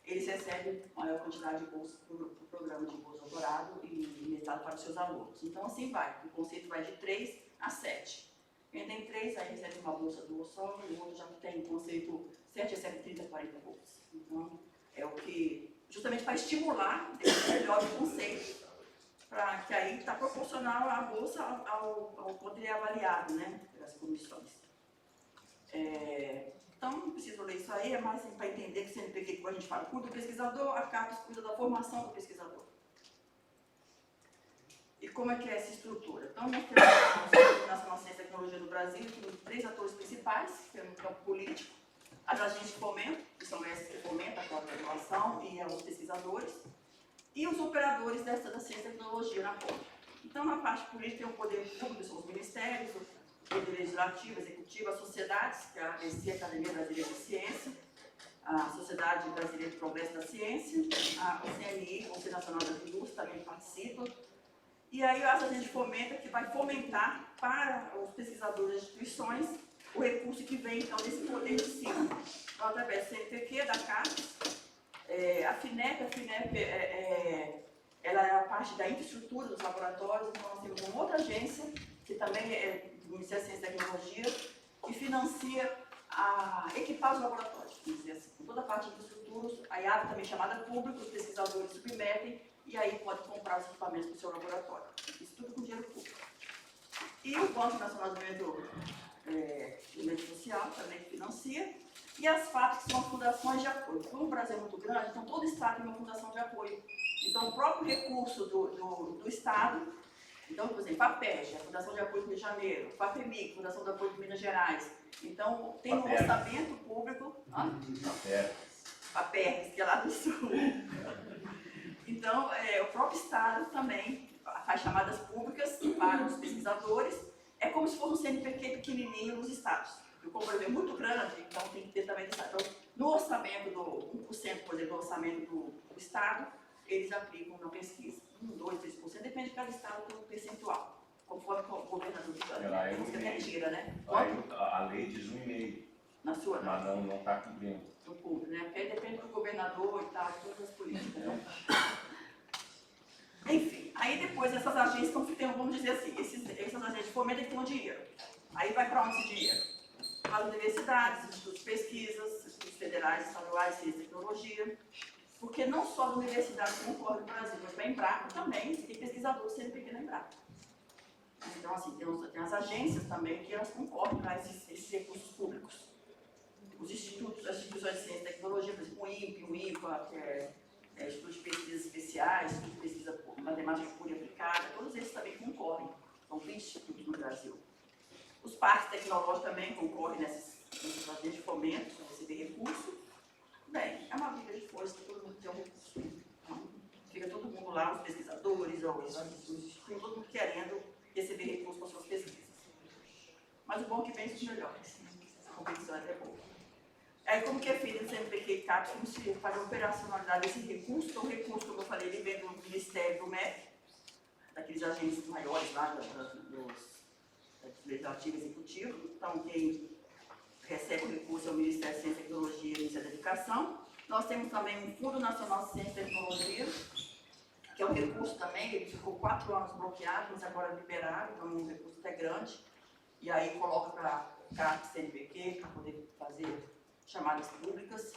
eles recebem maior quantidade de bolsa para o programa de pós-doutorado e mestrado para os seus alunos. Então assim vai, o conceito vai de 3 a 7. Quem tem 3, aí recebe uma bolsa do solo, e o outro já tem conceito 7, recebe 30, 40 bolsas. Então, é o que, justamente para estimular esse melhor conceito, para que aí está proporcional à bolsa ao quanto ele é avaliado, né, pelas comissões. Então, não preciso ler isso aí, é mais para entender que o CNPq, como a gente fala, cuida do pesquisador, a CAPES cuida da formação do pesquisador. E como é que é essa estrutura? Então, nós temos o Instituto Nacional de Ciência e Tecnologia do Brasil, que tem 3 atores principais, que é no campo político, as agências de fomento, que são essas que fomentam a pós-graduação e os pesquisadores, e os operadores da ciência e tecnologia na ponta. Então, na parte política, tem o poder público, são os ministérios, o poder legislativo, executivo, as sociedades, que é a ABC, a Academia Brasileira de Ciência, a Sociedade Brasileira de Progresso da Ciência, o CNI, o Conselho Nacional das Indústrias, também participa. E aí a gente fomenta, que vai fomentar para os pesquisadores das instituições o recurso que vem, então, desse poder de cima. Então, através do CNPq, da CAPES, a FINEP ela é a parte da infraestrutura dos laboratórios, então nós temos uma outra agência, que também é do Ministério da Ciência e Tecnologia, que financia equipar os laboratórios, vamos dizer assim, com toda a parte de infraestrutura, a IAB também chamada pública, os pesquisadores submetem, e aí pode comprar os equipamentos para o seu laboratório. Isso tudo com dinheiro público. E o Banco Nacional de Desenvolvimento Social também financia. E as FAPs, que são fundações de apoio. Como o Brasil é muito grande, então todo Estado tem uma fundação de apoio. Então o próprio recurso do Estado, então, por exemplo, a FAPEG, a Fundação de Apoio do Rio de Janeiro, a FAPEMIG, Fundação de Apoio de Minas Gerais. Então tem um orçamento público. FAPERGS, que é lá do Sul. Então, o próprio Estado também faz chamadas públicas para os pesquisadores. É como se fosse um CNPq pequenininho nos estados. O compromisso é muito grande, então tem que ter também do Estado. Então, no orçamento do 1%, por exemplo, do orçamento do Estado, eles aplicam na pesquisa. 1, 2, 3%, depende de cada Estado tem um percentual. Conforme o governador diz, a música até tira, né? A lei diz 1,5%. Na sua, mas não está cumprindo. Não cumpre, né? Porque aí depende do governador e tal, todas as políticas, né? Enfim, aí depois essas agências estão, vamos dizer assim, essas agências de fomento têm um dinheiro. Aí vai para onde esse dinheiro? Para as universidades, institutos de pesquisas, institutos federais, estaduais, ciência e tecnologia. Porque não só as universidades concorrem no Brasil, mas para a Embrapa também, tem pesquisadores sendo pequeno na Embrapa. Então, assim, tem as agências também que elas concorrem para esses recursos públicos. Os institutos, as instituições de ciência e tecnologia, por exemplo, o INPE, o INPA, que é Instituto de Pesquisas Especiais, Instituto de Pesquisa Matemática Pura e Aplicada, todos eles também concorrem. São 20 institutos no Brasil. Os parques tecnológicos também concorrem nessas agências de fomento, para receber recurso. Bem, é uma briga de força que todo mundo tem um recurso. Então, fica todo mundo lá, os pesquisadores, os institutos, todo mundo querendo receber recursos para suas pesquisas. Mas o bom é que vem os melhores. A competição é até boa. Aí, como que é feito no CNPq e CAPES, como se faz a operacionalidade desse recurso? Então, o recurso, como eu falei, ele vem do Ministério, do MEC, daqueles agentes maiores lá, dos legislativo e executivo. Então, quem recebe o recurso é o Ministério da Ciência e Tecnologia e o Ministério da Educação. Nós temos também um Fundo Nacional de Ciência e Tecnologia, que é um recurso também, ele ficou 4 anos bloqueado, mas agora liberaram, então é um recurso até grande. E aí coloca para CAPES, CNPq, para poder fazer chamadas públicas,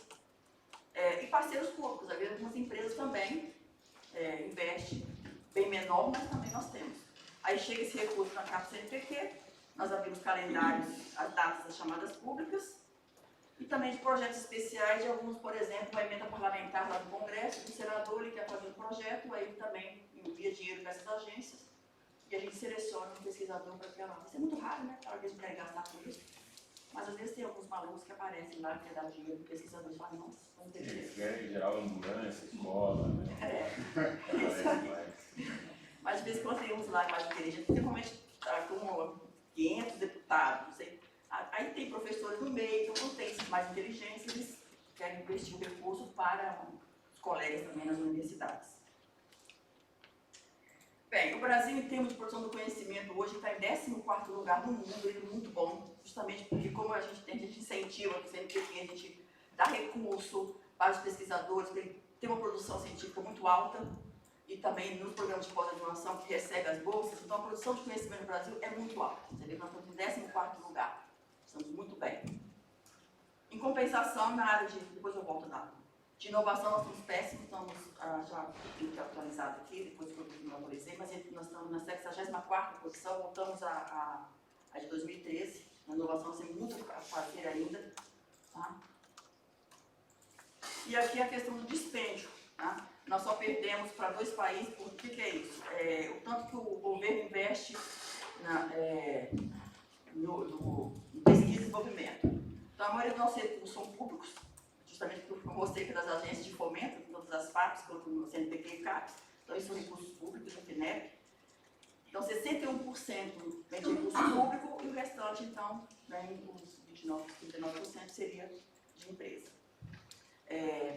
e parceiros públicos, às vezes algumas empresas também investem, bem menor, mas também nós temos. Aí chega esse recurso na CAPES CNPq, nós abrimos calendários, as datas das chamadas públicas, e também de projetos especiais, de alguns, por exemplo, uma emenda parlamentar lá do Congresso, do senador, ele quer fazer um projeto, aí ele também envia dinheiro para essas agências e a gente seleciona um pesquisador para ter lá. Isso é muito raro, né? Claro que a gente quer gastar com isso. Mas às vezes tem alguns malucos que aparecem lá, que quer dar dinheiro para o pesquisador e falam, nossa, vamos ter dinheiro. Em geral, ambulância, escola, né? Mas de vez em quando tem uns lá mais inteligentes, principalmente com 500 deputados, não sei. Aí tem professores no meio, então quando tem esses mais inteligentes, eles querem investir o recurso para os colegas também nas universidades. Bem, o Brasil, em termos de produção do conhecimento, hoje está em 14º lugar no mundo, ele é muito bom, justamente porque como a gente incentiva o CNPq, a gente dá recurso para os pesquisadores, para ele ter uma produção científica muito alta, e também nos programas de pós-graduação que recebem as bolsas, então a produção de conhecimento no Brasil é muito alta. Você vê que nós estamos em 14º lugar, estamos muito bem. Em compensação, na área de, depois eu volto na de inovação, nós estamos péssimos, estamos já atualizados aqui, depois que eu não atualizei, mas nós estamos na 64ª posição, voltamos a de 2013, na inovação nós temos muito a fazer ainda. Tá? E aqui a questão do dispêndio. Tá? Nós só perdemos para 2 países, por que é isso? O tanto que o governo investe no pesquisa e desenvolvimento. Então, a maioria dos nossos recursos são públicos, justamente porque eu mostrei que das agências de fomento, todas as FAPs, no CNPq e CAPES, então isso são recursos públicos, no FINEP. Então, 61% vem de recurso público e o restante, então, vem os 39% seria de empresa.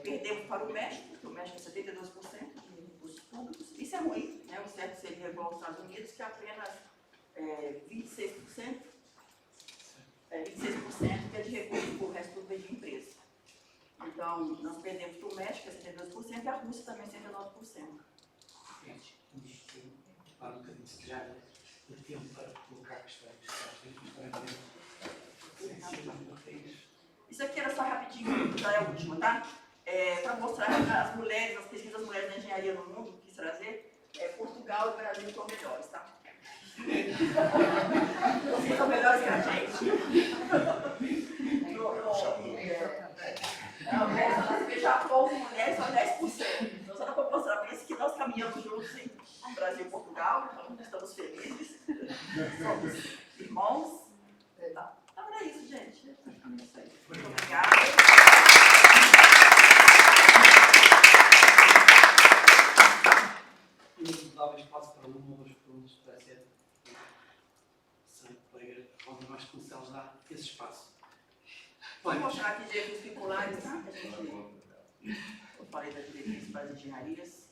Perdemos para o México, porque o México é 72% de recursos públicos. Isso é ruim, né? O certo seria igual aos Estados Unidos, que é apenas 26% que é de recursos, o resto tudo vem de empresa. Então, nós perdemos para o México, que é 72%, e a Rússia também 69%. Gente, para um bocadinho, se já o tempo para colocar questões. Isso aqui era só rapidinho, já é a última, tá? Para mostrar as mulheres, as pesquisas das mulheres na engenharia no mundo, que quis trazer, Portugal e o Brasil são melhores, tá? Vocês são melhores que a gente. No Japão, mulheres são 10%. Então, só dá para mostrar para isso que nós caminhamos juntos em Brasil e Portugal, então estamos felizes, somos irmãos. Então, era isso, gente. Isso aí. Muito obrigada. E dava espaço para uma ou duas perguntas para ser sem colega responder mais como se eles dá esse espaço. Vou mostrar aqui direitos circulares, tá? Eu falei das diretrizes para as engenharias.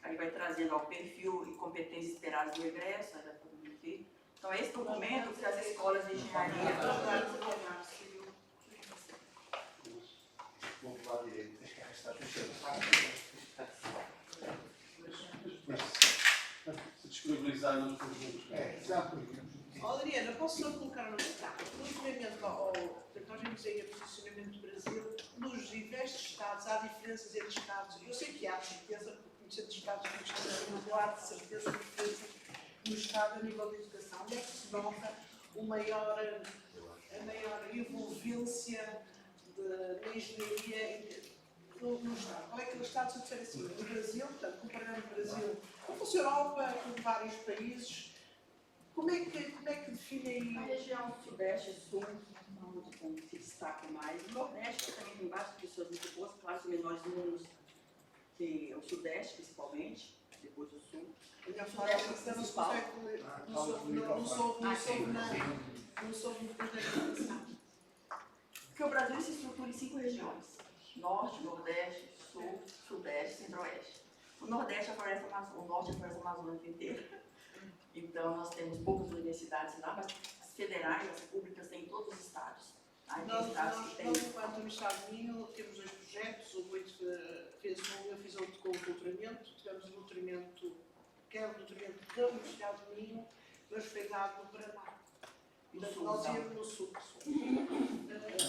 Aí vai trazendo o perfil e competências esperadas do egresso, aí vai fazendo aqui. Então, esse é o momento que as escolas de engenharia... Vou para a direita, acho que está Se disponibilizar nos conjuntos. exato. Adriana, posso só colocar uma questão? Relativamente ao nós aí o posicionamento do Brasil, nos diversos Estados, há diferenças entre Estados. Eu sei que há certeza, conhecendo os Estados Unidos, não há de certeza diferenças no Estado a nível de educação. Onde é que se nota a maior envolvência da engenharia no Estado? Qual é que o Estado, se eu disser assim, no Brasil, portanto, comparando o Brasil com a Europa, com vários países, como é que define A aí? região sudeste, sul, onde se destaca mais. O nordeste também tem várias pessoas muito boas, claro, são menores números que o sudeste, principalmente, depois o sul. Não soube depois da educação. Porque o Brasil se estrutura em 5 regiões: norte, nordeste, sul, sudeste e centro-oeste. O nordeste é a floresta amazônica, o norte é a floresta amazônica inteira. Então, nós temos poucas universidades lá, mas as federais, as públicas, têm em todos os estados. Tá? Nós, tem... enquanto no Estado Minho, temos 2 projetos. O Boito fez um, eu fiz outro com o doutoramento. Tivemos um doutoramento, que é o doutoramento da Universidade do Minho, mas foi dado no Paraná. Portanto, nós íamos no sul.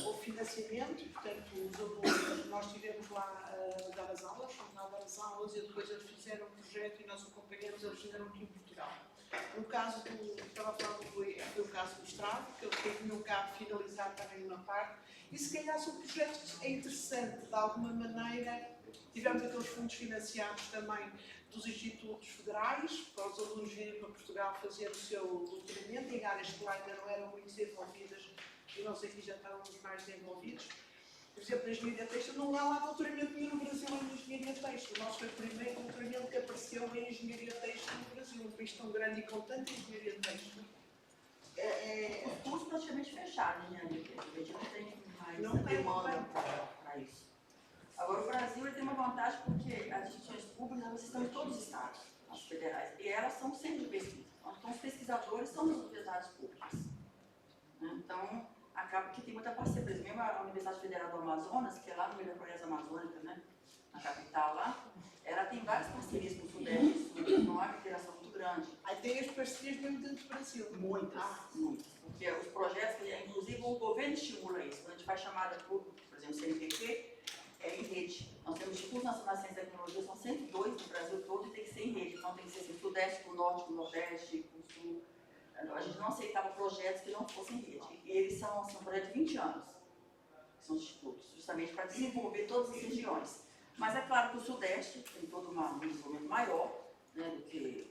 O financiamento, portanto, os alunos, nós estivemos lá a dar as aulas, fomos lá a dar as aulas e depois eles fizeram um projeto e nós acompanhamos, eles fizeram aqui em Portugal. No caso do, estava a falar foi o caso do Estrado, que eles tinham cá finalizado também uma parte, e se calhar se o projeto é interessante, de alguma maneira, Tivemos aqueles fundos financiados também dos institutos federais, para os alunos virem para Portugal fazer o seu doutoramento em áreas que lá ainda não eram muito desenvolvidas e nós aqui já estávamos mais desenvolvidos. Por exemplo, na engenharia têxtil não há lá doutoramento nenhum no Brasil em engenharia têxtil. O nosso foi o primeiro doutoramento que apareceu em engenharia têxtil no Brasil, um país tão grande e com tanta engenharia têxtil. Os cursos praticamente fechados, né? A gente não tem mais Não tem, demanda para isso. Agora, o Brasil ele tem uma vantagem porque as instituições públicas elas estão em todos os estados, as federais, e elas são centros de pesquisa. Então, os pesquisadores são das universidades públicas. Então, acaba que tem muita parceria. Por exemplo, a Universidade Federal do Amazonas, que é lá no meio da Floresta Amazônica, né? Na capital lá, ela tem várias parcerias com o Sudeste e Sul, então há uma interação muito grande. Aí tem as parcerias mesmo dentro do Brasil. Muitas, muitas. Porque os projetos, inclusive o governo estimula isso. Quando a gente faz chamada pública, por exemplo, CNPq, é em rede. Nós temos Institutos Nacionais de Ciência e Tecnologia, são 102 no Brasil todo e tem que ser em rede. Então tem que ser assim, Sudeste com o Norte, com o Nordeste, com o Sul. A gente não aceitava projetos que não fossem em rede. E eles são um projeto de 20 anos, que são os institutos, justamente para desenvolver todas as regiões. Mas é claro que o Sudeste tem todo um desenvolvimento maior, né, do que...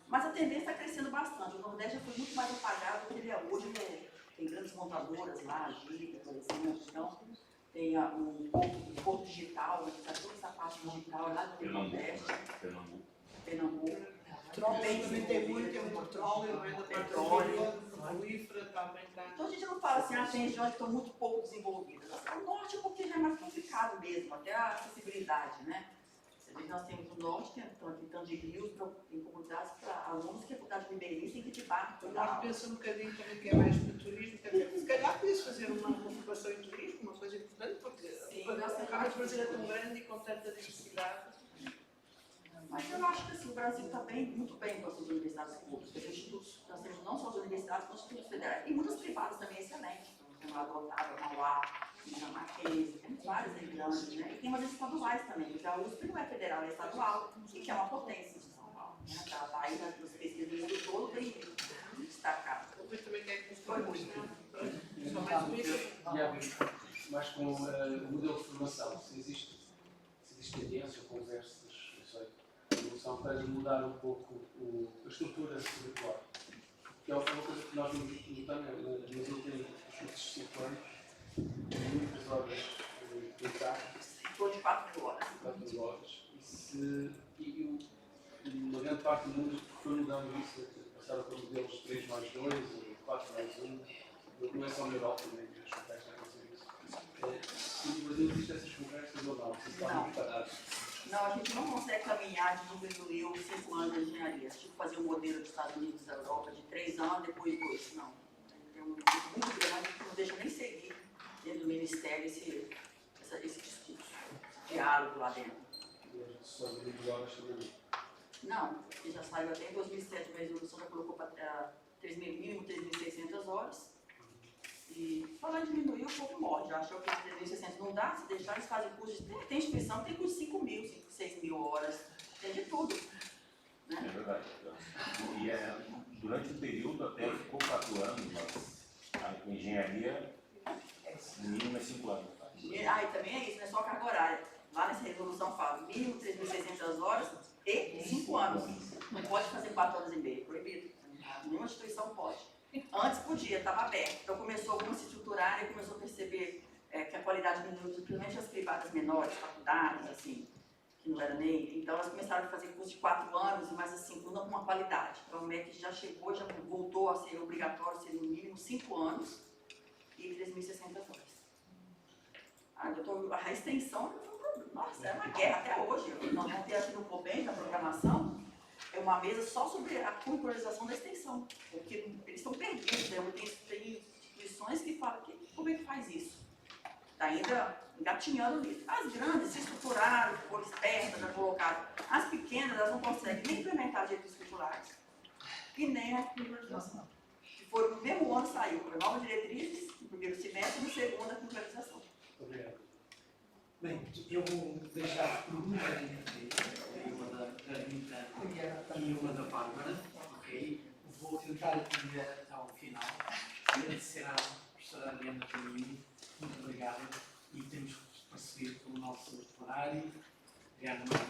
Mas a tendência está crescendo bastante. O Nordeste já foi muito mais apagado do que ele é hoje. Né? Tem grandes montadoras lá, a Giga, por exemplo. Então, tem um porto digital, né, toda essa parte digital lá do Nordeste. Pernambuco. Também tem muito petróleo, não é? Da Petróleo. Petrolífera também está. Então a gente não fala assim, tem regiões que estão muito pouco desenvolvidas. O norte é porque já é mais complicado mesmo, até a acessibilidade, né? Você vê que nós temos o norte, tem tanto de rios, tem comunidades para alunos que é comunidade ribeirinha, tem que ir de barco. O norte pensa um bocadinho também que é mais para turismo, também. Se calhar podia-se fazer uma ocupação em turismo, uma coisa importante, porque o Brasil é tão grande e com tanta diversidade. Mas eu acho que assim, o Brasil está muito bem com as suas universidades públicas, os institutos, nós temos não só as universidades, mas os institutos federais, e muitas privadas também excelentes, como a do Otávio, a Mauá, a Mackenzie, temos várias aí grandes, né? E tem umas estaduais também, porque a USP não é federal, é estadual, e que é uma potência de São Paulo, né? Ela está aí nas pesquisas do mundo todo, bem destacada. Eu também quero que Foi muito. só mais um isso. E a ver mais com o modelo de formação, se existe tendência, conversas, não sei, evolução para mudar um pouco a estrutura curricular. Que é uma coisa que nós vamos notando nos últimos 5 anos, muitas horas de prática. Estou de 4 horas. 4 horas. E uma grande parte do mundo foi mudando isso, passaram para modelos 3 mais 2, 4 mais 1. Não é só na Europa, também nos locais que acontecem isso. E no Brasil existem essas conversas ou não? Vocês estão preparados? Não, a gente não consegue caminhar de diminuir os 5 anos de engenharia. Tipo fazer um modelo dos Estados Unidos da Europa de 3 anos, depois 2. Não. Tem um grupo muito grande que não deixa nem seguir dentro do Ministério esse discurso, esse diálogo lá dentro. E a gente só de 2 horas também. Não, porque já saiu até em 2007, a resolução já colocou para mínimo 3.600 horas. E falar em diminuir, o povo morre. Já achou que 3.600 não dá, se deixar, eles fazem curso de... Tem instituição que tem curso de 5.000, 6.000 horas, tem de tudo. Né? É verdade. E durante o período até ficou 4 anos, mas a engenharia, no mínimo é 5 anos. E também é isso, não é só carga horária. Lá nessa resolução fala mínimo 3.600 horas e 5 anos. Não pode fazer 4 horas e meia, proibido. Nenhuma instituição pode. Antes podia, estava aberto. Então começou algumas se estruturarem, começou a perceber que a qualidade diminuiu, principalmente as privadas menores, faculdades, assim, que não era nem... Então elas começaram a fazer curso de 4 anos, mas assim, com uma qualidade. Então o MEC já chegou, já voltou a ser obrigatório, ser no mínimo 5 anos e 3.600 horas. A extensão, nossa, é uma guerra até hoje. Nós vamos ter aqui no COBEM, na programação, é uma mesa só sobre a curricularização da extensão, porque eles estão perdidos, né? Tem instituições que falam, como é que faz isso? Está ainda engatinhando nisso. As grandes se estruturaram, foram espertas, já colocaram. As pequenas, elas não conseguem nem implementar direitos curriculares e nem a curricularização. Que foram no mesmo ano, saiu com novas diretrizes, no primeiro semestre, e no segundo, a curricularização. Obrigado. Bem, eu vou deixar por uma uma da Rita e uma da Bárbara, ok? Vou tentar atender até ao final. Agradecer à professora Ariana Caminho, muito obrigada. E temos que prosseguir com o nosso horário. contrário, ganhar mais.